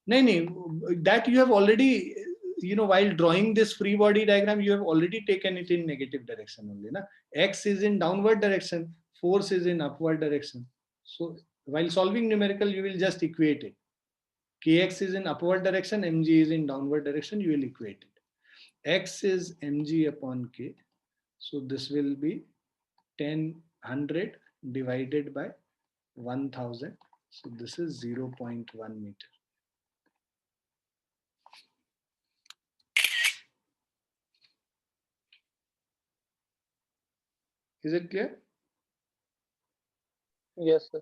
No, that you have already, while drawing this free body diagram, you have already taken it in negative direction only. Na? X is in downward direction, force is in upward direction. So while solving numerical, you will just equate it. Kx is in upward direction, mg is in downward direction, you will equate it. X is mg upon k. So this will be 100 divided by 1000. So this is 0.1 meter. Is it clear? Yes, sir.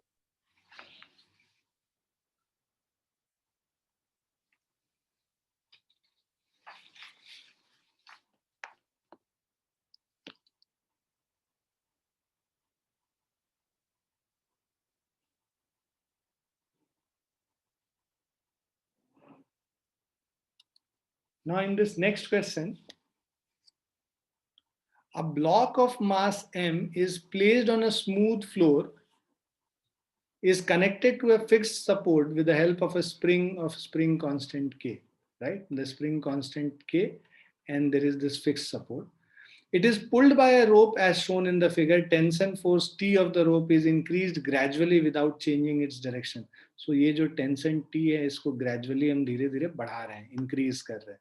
Now in this next question, a block of mass m is placed on a smooth floor is connected to a fixed support with the help of a spring constant K, right? The spring constant K, and there is this fixed support. It is pulled by a rope as shown in the figure. Tension force T of the rope is increased gradually without changing its direction. So ये जो tension T है इसको gradually हम धीरे धीरे बढ़ा रहे हैं, increase कर रहे हैं.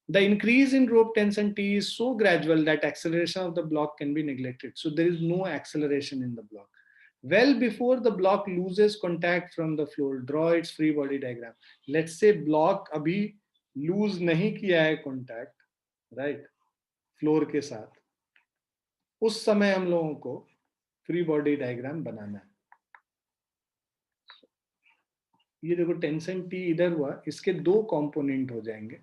The increase in rope tension T is so gradual that acceleration of the block can be neglected. So there is no acceleration in the block. Well before the block loses contact from the floor, draw its free body diagram. Let's say block अभी lose नहीं किया है contact, right? Floor के साथ, उस समय हम लोगों को फ्री बॉडी डायग्राम बनाना है. ये देखो टेंशन टी इधर हुआ, इसके दो कंपोनेंट हो जाएंगे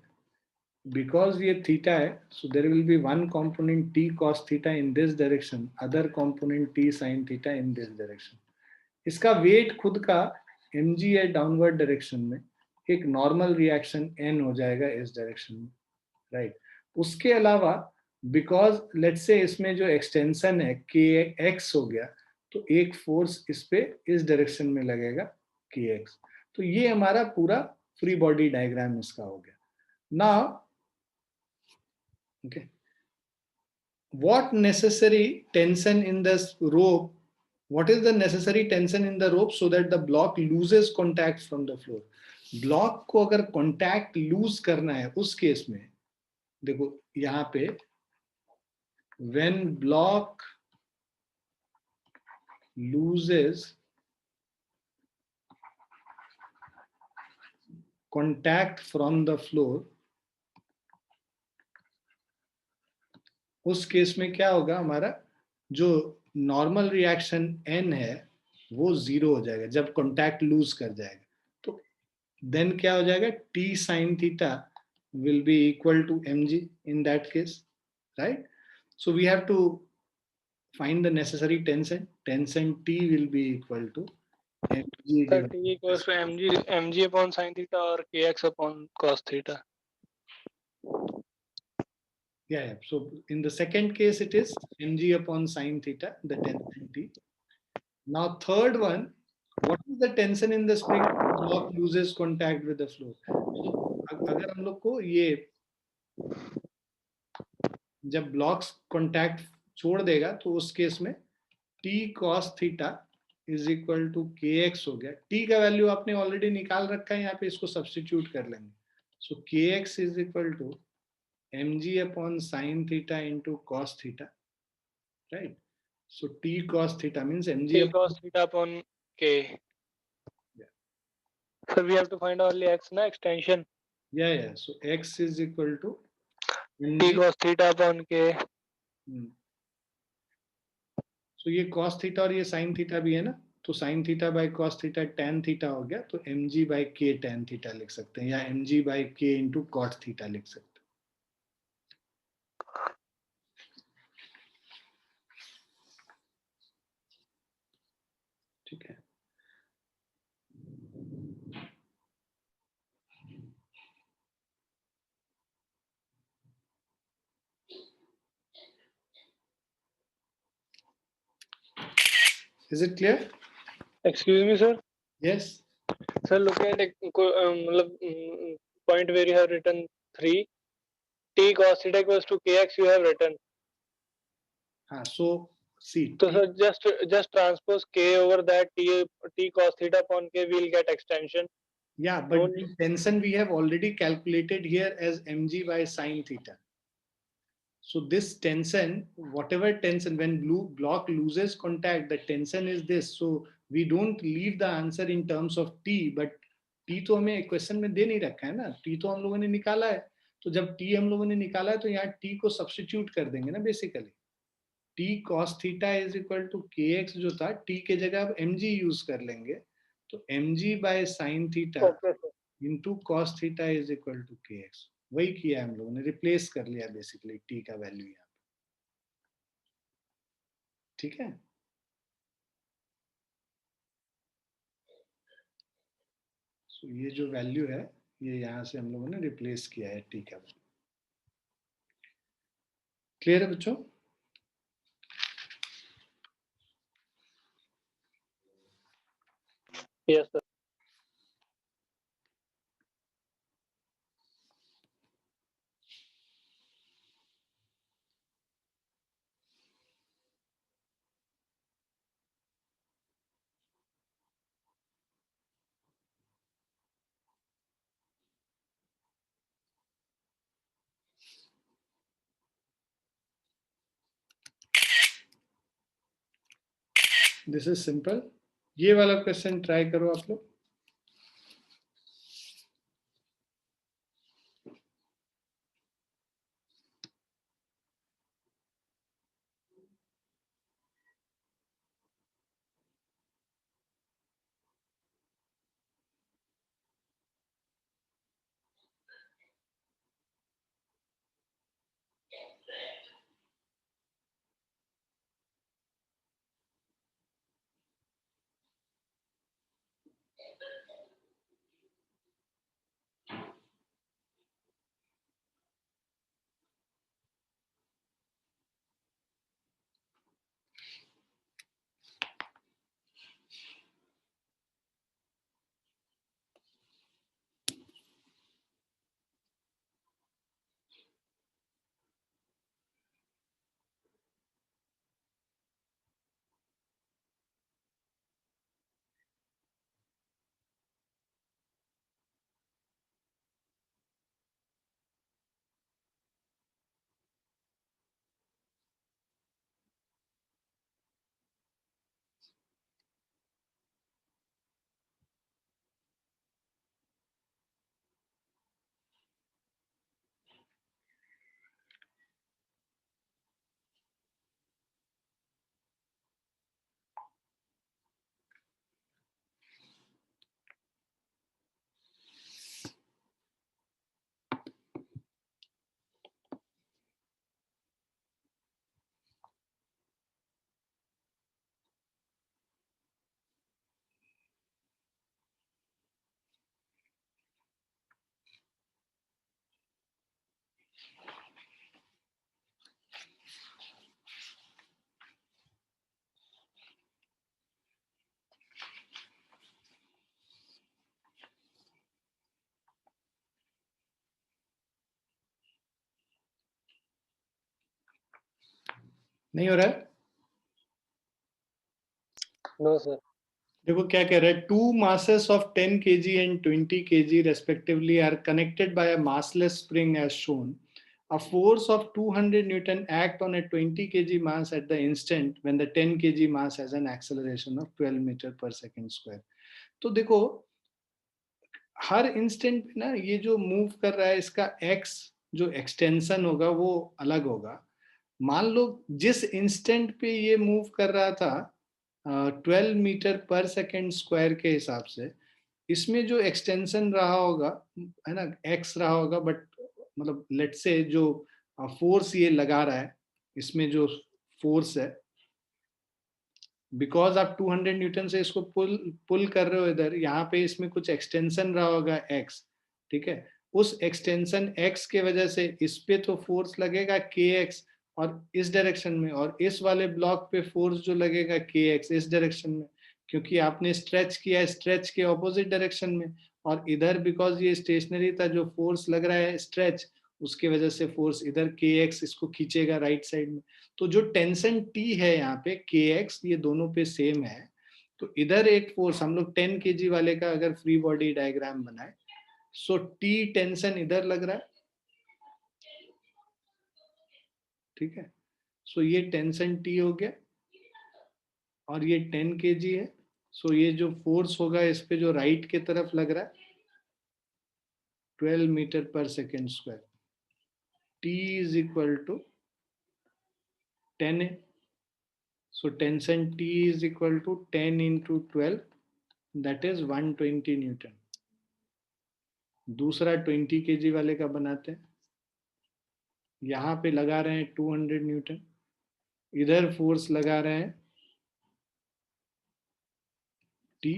बिकॉज ये थीटा है. So there will be one component T cos theta in this direction, other component T sine theta in this direction. इसका वेट खुद का mg है डाउनवर्ड डायरेक्शन में, एक नॉर्मल रिएक्शन n हो जाएगा इस डायरेक्शन में, राइट. उसके अलावा बिकॉज लेट्स से इसमें जो एक्सटेंशन है kx हो गया, तो एक फोर्स इस पे इस डायरेक्शन में लगेगा kx. तो ये हमारा पूरा फ्री बॉडी डायग्राम इसका हो गया. Now okay, what necessary tension in this rope, what is the necessary tension in the rope so that the block loses contact from the floor? Block को अगर कॉन्टैक्ट लूज करना है उस case में देखो यहां पे when block loses contact from the floor, उस केस में क्या होगा, हमारा जो नॉर्मल रिएक्शन n है वो 0 हो जाएगा जब कॉन्टैक्ट लूज कर जाएगा. तो देन क्या हो जाएगा, t sin theta will be equal to mg in that case, right? So we have to find the necessary tension. Tension T will be equal to mg. T equals to mg upon sin theta or kx upon cos theta. Yeah. So in the second case, it is mg upon sin theta, the tension T. Now third one, what is the tension in the spring? Block loses contact with the floor. So अगर हम लोग को ये जब blocks contact छोड़ देगा तो उस केस में t cos theta is equal to kx हो गया. t का वैल्यू आपने ऑलरेडी निकाल रखा है, यहाँ पे इसको सब्स्टिट्यूट कर लेंगे. सो kx is equal to mg upon sin theta into cos theta, right? So t cos theta means mg T cos theta upon k. Yeah. So we have to find only x na extension. Yeah. So x is equal to T cos theta upon k. So ये cos theta और ये sin theta भी है ना, तो sin theta by cos theta tan theta हो गया, तो mg by k tan theta लिख सकते हैं या mg by k into cot theta लिख सकते हैं. ठीक है. Is it clear? Excuse me, sir. Yes. Sir, look at point where you have written 3. T cos theta equals to kx you have written. So see. So sir, just transpose k over that t cos theta upon k, will get extension. Yeah, but the tension we have already calculated here as mg by sin theta. So this tension, whatever tension, when block loses contact, the tension is this. So we don't leave the answer in terms of t, but t तो हमें question में दे नहीं रखा है ना, t तो हम लोगों ने निकाला है. तो जब t हम लोगों ने निकाला है तो यहाँ t को सब्स्टिट्यूट कर देंगे ना basically. t cos theta is equal to kx जो था, t के जगह अब mg यूज कर लेंगे, तो mg by sin theta into cos theta is equal to kx. वही किया हम लोगों ने, रिप्लेस कर लिया बेसिकली t का वैल्यू यहाँ पे. ठीक है. सो ये जो वैल्यू है ये यहाँ से हम लोगों ने रिप्लेस किया है t का. क्लियर है बच्चों? Yes sir. This is simple. ये वाला क्वेश्चन ट्राई करो आप लोग। नहीं हो रहा है? No sir. देखो क्या कह रहा है, 2 masses of 10 kg and 20 kg respectively are connected by a massless spring as shown. A force of 200 Newton act on a 20 kg mass at the instant when the 10 kg mass has an acceleration of 12 meter per second square. तो देखो हर instant पे ना ये जो move कर रहा है इसका x जो एक्सटेंशन होगा वो अलग होगा। मान लो जिस इंस्टेंट पे ये मूव कर रहा था 12 मीटर पर सेकेंड स्क्वायर के हिसाब से, इसमें जो एक्सटेंशन रहा होगा है ना x रहा होगा, बट मतलब लेट से जो फोर्स ये लगा रहा है, इसमें जो फोर्स है बिकॉज आप 200 न्यूटन से इसको पुल पुल कर रहे हो इधर, यहाँ पे इसमें कुछ एक्सटेंशन रहा होगा x, ठीक है। उस एक्सटेंशन x के वजह से इस पे तो फोर्स लगेगा kx और इस डायरेक्शन में, और इस वाले ब्लॉक पे फोर्स जो लगेगा kx इस डायरेक्शन में, क्योंकि आपने स्ट्रेच किया स्ट्रेच के ऑपोजिट डायरेक्शन में, और इधर बिकॉज ये स्टेशनरी था जो फोर्स लग रहा है स्ट्रेच, उसके वजह से फोर्स इधर kx इसको खींचेगा राइट साइड में। तो जो टेंशन T है यहाँ पे kx ये दोनों पे सेम है, तो इधर एक फोर्स हम लोग 10 kg वाले का अगर फ्री बॉडी डायग्राम बनाए, सो T टेंशन इधर लग रहा है, ठीक है। सो ये टेंशन T हो गया और ये 10 kg है, सो ये जो फोर्स होगा इस पे जो राइट के तरफ लग रहा है 12 metre per second square, T is equal to 10 है। So tension T is equal to 10 into 12, that is 120 Newton. दूसरा 20 kg वाले का बनाते हैं, यहाँ पे लगा रहे हैं 200 न्यूटन, इधर फोर्स लगा रहे हैं T,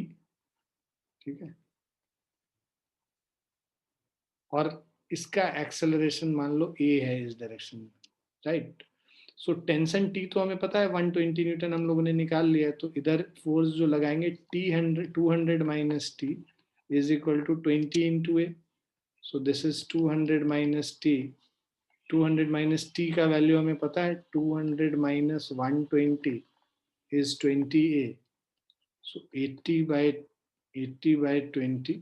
ठीक है, और इसका एक्सेलरेशन मान लो a है इस डायरेक्शन में, राइट। सो टेंशन टी तो हमें पता है 120 न्यूटन हम लोगों ने निकाल लिया है, तो इधर फोर्स जो लगाएंगे T 200 minus T is equal to 20 into A. So this is 200 minus T. 200 minus T का वैल्यू हमें पता है 200 minus 120 is 20a. So 80 by 20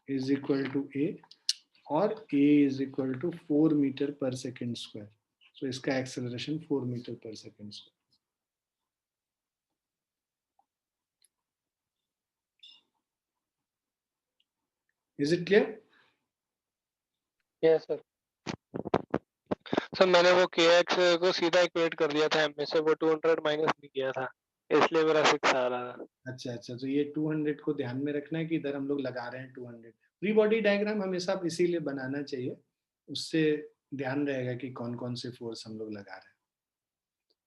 is equal to a, और a is equal to 4 metre per second square. So इसका acceleration 4 metre per second square. Is it clear? Yes sir. Sir मैंने वो kx को सीधा equate कर दिया था m में से, वो 200 माइनस नहीं किया था, इसलिए मेरा 6 आ रहा था. अच्छा, तो ये 200 को ध्यान में रखना है कि इधर हम लोग लगा रहे हैं 200. फ्री बॉडी डायग्राम हमेशा इसीलिए बनाना चाहिए, उससे ध्यान रहेगा कि कौन कौन से फोर्स हम लोग लगा रहे हैं.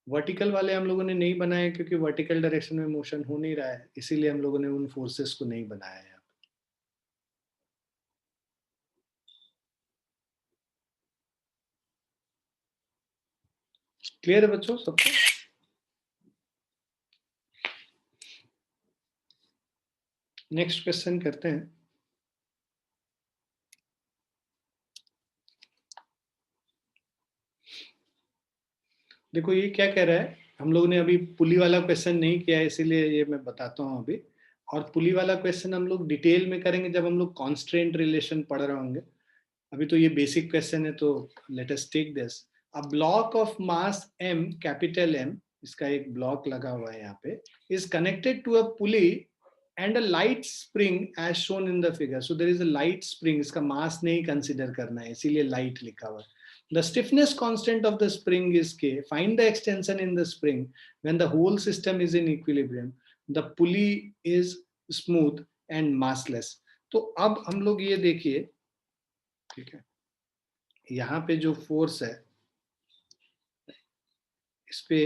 वर्टिकल वाले हम लोगों ने नहीं बनाए क्योंकि वर्टिकल डायरेक्शन में मोशन हो नहीं रहा है, इसीलिए हम लोगों ने उन फोर्सेस को नहीं बनाया है. क्लियर है बच्चों सबको? नेक्स्ट क्वेश्चन करते हैं. देखो ये क्या कह रहा है, हम लोगों ने अभी पुली वाला क्वेश्चन नहीं किया है, इसीलिए ये मैं बताता हूँ अभी. और पुली वाला क्वेश्चन हम लोग डिटेल में करेंगे जब हम लोग कॉन्स्ट्रेंट रिलेशन पढ़ रहे होंगे. अभी तो ये बेसिक क्वेश्चन है, तो let us take this. A block of mass m, capital M, इसका एक ब्लॉक लगा हुआ है यहाँ पे, is connected to a pulley and a light spring as shown in the figure. So there is a light spring, इसका mass नहीं consider करना है, इसीलिए लाइट लिखा हुआ है. The stiffness constant of the spring is K. Find the extension in the spring when the whole system is in equilibrium. The pulley is smooth and massless. तो अब हम लोग ये देखिए, ठीक है, यहाँ पे जो फोर्स है इस पे,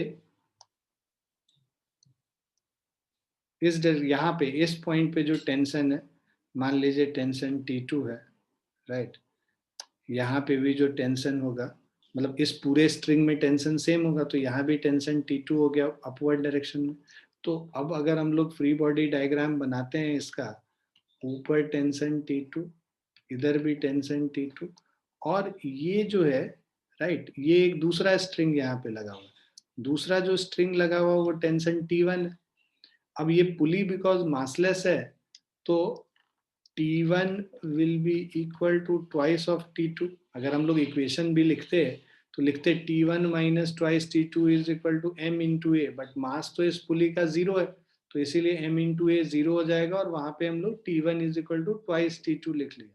यहाँ पे इस पॉइंट पे जो टेंशन है, मान लीजिए टेंशन T2 है, राइट. यहाँ पे भी जो टेंशन होगा, मतलब इस पूरे स्ट्रिंग में टेंशन सेम होगा, तो यहाँ भी टेंशन T2 हो गया अपवर्ड डायरेक्शन में. तो अब अगर हम लोग फ्री बॉडी डायग्राम बनाते हैं इसका, ऊपर टेंशन T2, इधर भी टेंशन T2, और ये जो है, राइट, ये एक दूसरा स्ट्रिंग यहाँ पे लगा हुआ है. दूसरा जो स्ट्रिंग लगा हुआ वो टेंशन T1 है. अब ये पुली बिकॉज मासलेस है, तो T1 will be equal to twice of T2. अगर हम लोग इक्वेशन भी लिखते तो लिखते T1 minus twice T2 is equal to m into a, but mass तो इस पुली का 0 है, तो इसीलिए m into a 0 हो जाएगा, और वहां पे हम लोग T1 is equal to twice T2 लिख लिया.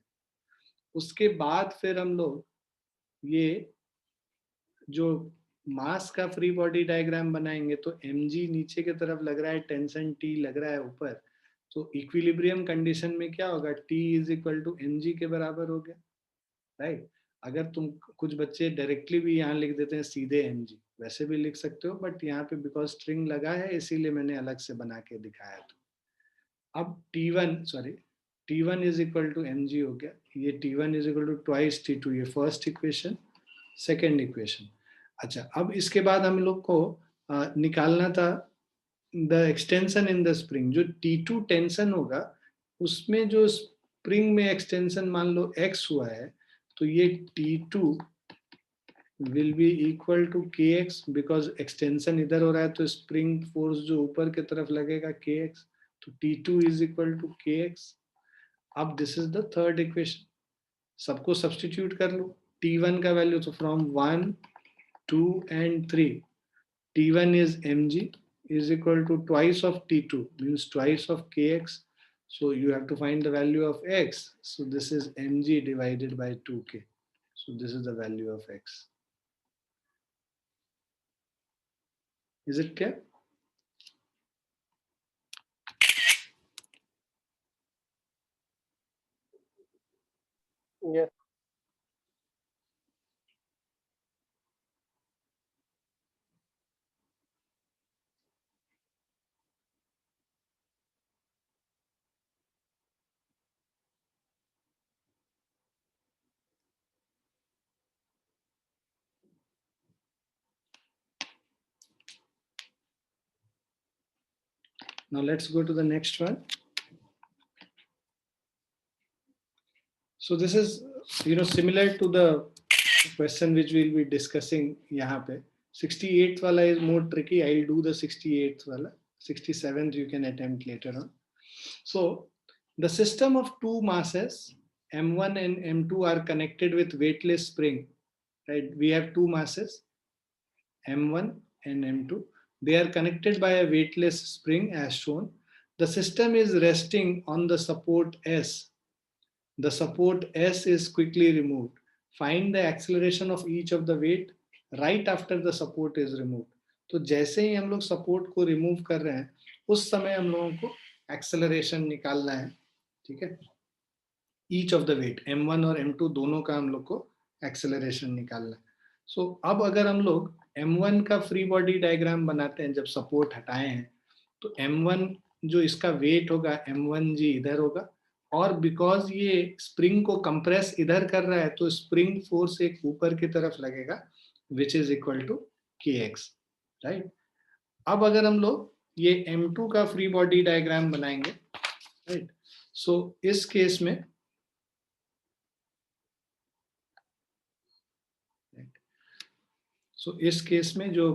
उसके बाद फिर हम लोग ये जो मास का फ्री बॉडी डायग्राम बनाएंगे, तो mg नीचे की तरफ लग रहा है, टेंशन T लग रहा है ऊपर, तो इक्विलिब्रियम कंडीशन में क्या होगा, T is equal to mg के बराबर हो गया, राइट. अगर तुम, कुछ बच्चे डायरेक्टली भी यहाँ लिख देते हैं सीधे mg, वैसे भी लिख सकते हो, बट यहाँ पे बिकॉज स्ट्रिंग लगा है इसीलिए मैंने अलग से बना के दिखाया था. अब T1 is equal to mg हो गया, ये T1 is equal to twice T2, ये फर्स्ट इक्वेशन. Second equation. अच्छा, अब इसके बाद हम लोग को निकालना था the extension in the spring. जो T2 टेंशन होगा उसमें जो स्प्रिंग में एक्सटेंशन मान लो x हुआ है, तो ये T2 will be equal to kx, because extension इधर हो रहा है, तो स्प्रिंग फोर्स जो ऊपर की तरफ लगेगा kx, तो T2 is equal to kx. अब this is the third equation, सबको सब्सटीट्यूट कर लो. T1 का वैल्यू, तो from 1, 2 and 3, T1 is mg is equal to twice of T2, means twice of kx. So you have to find the value of x. So this is mg divided by 2k. So this is the value of x. Is it clear? Yes. Now let's go to the next one. So this is, similar to the question which we'll be discussing यहाँ पे. 68th wala is more tricky. I'll do the 68th wala. 67th you can attempt later on. So the system of two masses M1 and M2 are connected with weightless spring, right? We have two masses M1 and M2. They are connected by a weightless spring as shown. The system is resting on the support S. The support S is quickly removed. Find the acceleration of each of the weight right after the support is removed. तो जैसे ही हम लोग support को remove कर रहे हैं उस समय हम लोगों को एक्सेलरेशन निकालना है, ठीक है? Each of the wait M1 और M2 दोनों का हम लोग को एक्सेलरेशन निकालना है. सो अब अगर हम लोग M1 का फ्री बॉडी डायग्राम बनाते हैं, जब सपोर्ट हटाए हैं तो M1 जो इसका वेट होगा M1G इधर होगा, और बिकॉज ये स्प्रिंग को कंप्रेस इधर कर रहा है तो स्प्रिंग फोर्स एक ऊपर की तरफ लगेगा which is equal to kx, right? अब अगर हम लोग ये M2 का फ्री बॉडी डायग्राम बनाएंगे, राइट? सो इस केस में इस केस में जो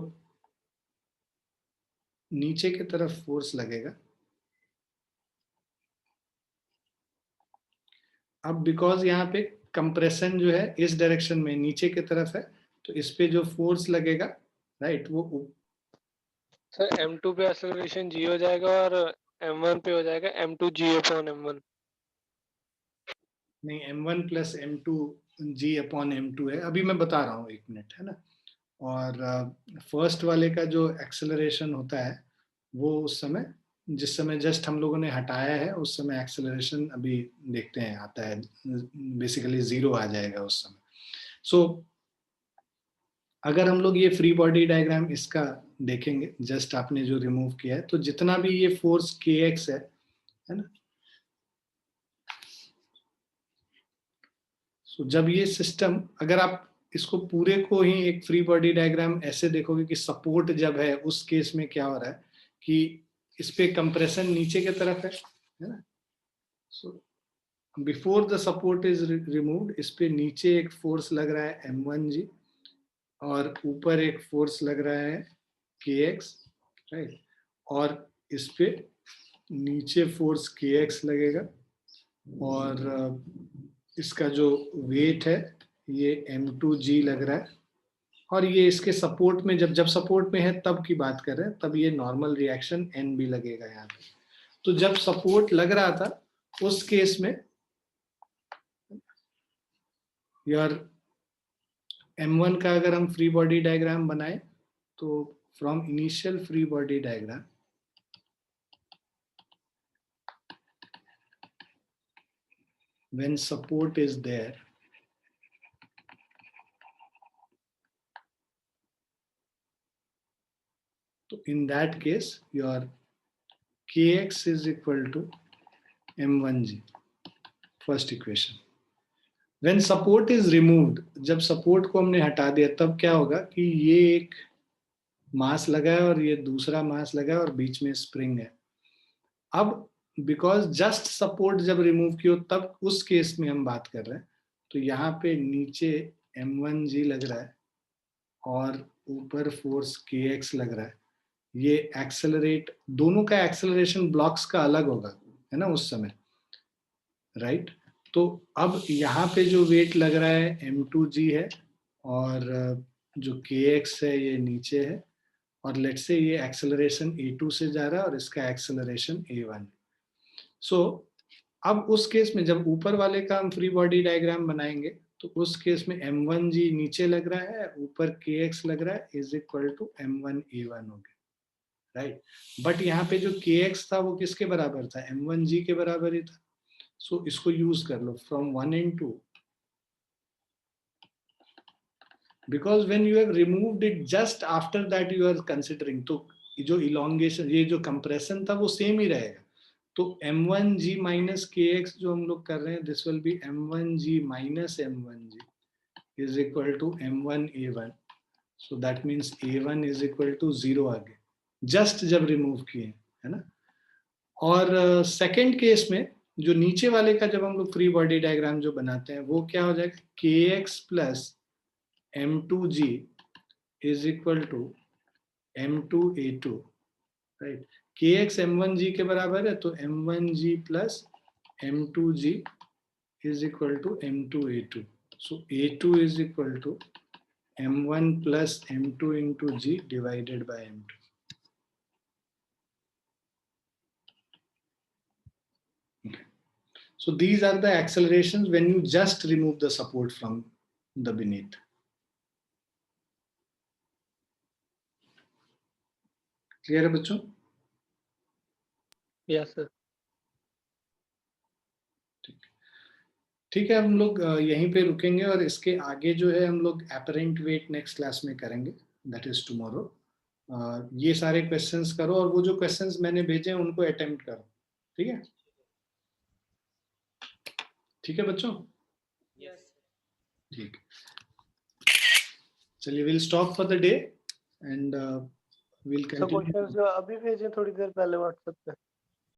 नीचे की तरफ फोर्स लगेगा, अब बिकॉज यहाँ पे कंप्रेशन जो है इस डायरेक्शन में नीचे की तरफ है तो इस पे जो फोर्स लगेगा, राइट, वो सर M2 पे एक्सेलरेशन g हो जाएगा और M1 पे हो जाएगा M2g अपॉन M1. नहीं, M1 plus M2g upon M2 है. अभी मैं बता रहा हूँ, एक मिनट, है ना. और फर्स्ट वाले का जो एक्सेलरेशन होता है वो उस समय, जिस समय जस्ट हम लोगों ने हटाया है उस समय एक्सेलरेशन अभी देखते हैं आता है, बेसिकली 0 आ जाएगा उस समय. सो अगर हम लोग ये फ्री बॉडी डायग्राम इसका देखेंगे, जस्ट आपने जो रिमूव किया है, तो जितना भी ये फोर्स kx है ना. सो जब ये सिस्टम, अगर आप इसको पूरे को ही एक फ्री बॉडी डायग्राम ऐसे देखोगे कि सपोर्ट जब है उस केस में क्या हो रहा है कि इस पे कंप्रेशन नीचे की तरफ है ना. So before the support is removed, इस पे नीचे एक फोर्स लग रहा है M1G और ऊपर एक फोर्स लग रहा है kx, राइट? और इस पे नीचे फोर्स kx लगेगा और इसका जो वेट है ये M2G लग रहा है, और ये इसके सपोर्ट में, जब सपोर्ट में है तब की बात कर रहे हैं, तब ये नॉर्मल रिएक्शन N भी लगेगा यहाँ पे. तो जब सपोर्ट लग रहा था उस केस में यार M1 का अगर हम फ्री बॉडी डायग्राम बनाए तो from initial free body diagram when support is there, so in that case your kx is equal to M1G, first equation. When support is removed, जब सपोर्ट को हमने हटा दिया तब क्या होगा कि ये एक मास लगा है और ये दूसरा मास लगा है और बीच में स्प्रिंग है. अब बिकॉज जस्ट सपोर्ट जब रिमूव किया तब उस केस में हम बात कर रहे हैं, तो यहाँ पे नीचे M1G लग रहा है और ऊपर फोर्स kx लग रहा है. ये एक्सेलरेट, दोनों का एक्सेलरेशन ब्लॉक्स का अलग होगा, है ना, उस समय, राइट? तो अब यहाँ पे जो वेट लग रहा है M2G है और जो kx है ये नीचे है, और लेट्स से ये एक्सेलरेशन A2 से जा रहा है और इसका एक्सेलरेशन A1. सो अब उस केस में जब ऊपर वाले का हम फ्री बॉडी डायग्राम बनाएंगे तो उस केस में M1G नीचे लग रहा है, ऊपर kx लग रहा है, इज इक्वल टू M1A1 हो गया, राइट? बट यहाँ पे जो kx था वो किसके बराबर था? M1G के बराबर ही था. सो इसको यूज कर लो from 1 and 2, because when you have removed it just after that you are considering, तो जो elongation, ये जो compression था वो सेम ही रहेगा. तो M1G minus kx जो हम लोग कर रहे हैं, this will be M1G minus M1G is equal to M1A1. So that means A1 is equal to 0 आ गया, just जब remove किए, है ना. और सेकंड केस में जो नीचे वाले का जब हम लोग फ्री बॉडी डायग्राम जो बनाते हैं वो क्या हो जाएगा, kx प्लस m2g is equal to m2a2, right. kx m1g के बराबर है, तो m1g plus m2g is equal to m2a2. So a2 is equal to m1 plus m2 into g divided by m2. Okay. So these are the accelerations when you just remove the support from the beneath. Clear है बच्चों? Yes sir. ठीक है, हम लोग यहीं पे रुकेंगे और इसके आगे जो है हम लोग apparent weight नेक्स्ट क्लास में करेंगे, दैट इज टुमारो। ये सारे क्वेश्चंस करो और वो जो क्वेश्चंस मैंने भेजे हैं उनको अटेम्प्ट करो, ठीक है? ठीक है बच्चों? यस ठीक, चलिए will stop for the day and will continue. Questions अभी भेजे थोड़ी देर पहले व्हाट्सएप पे।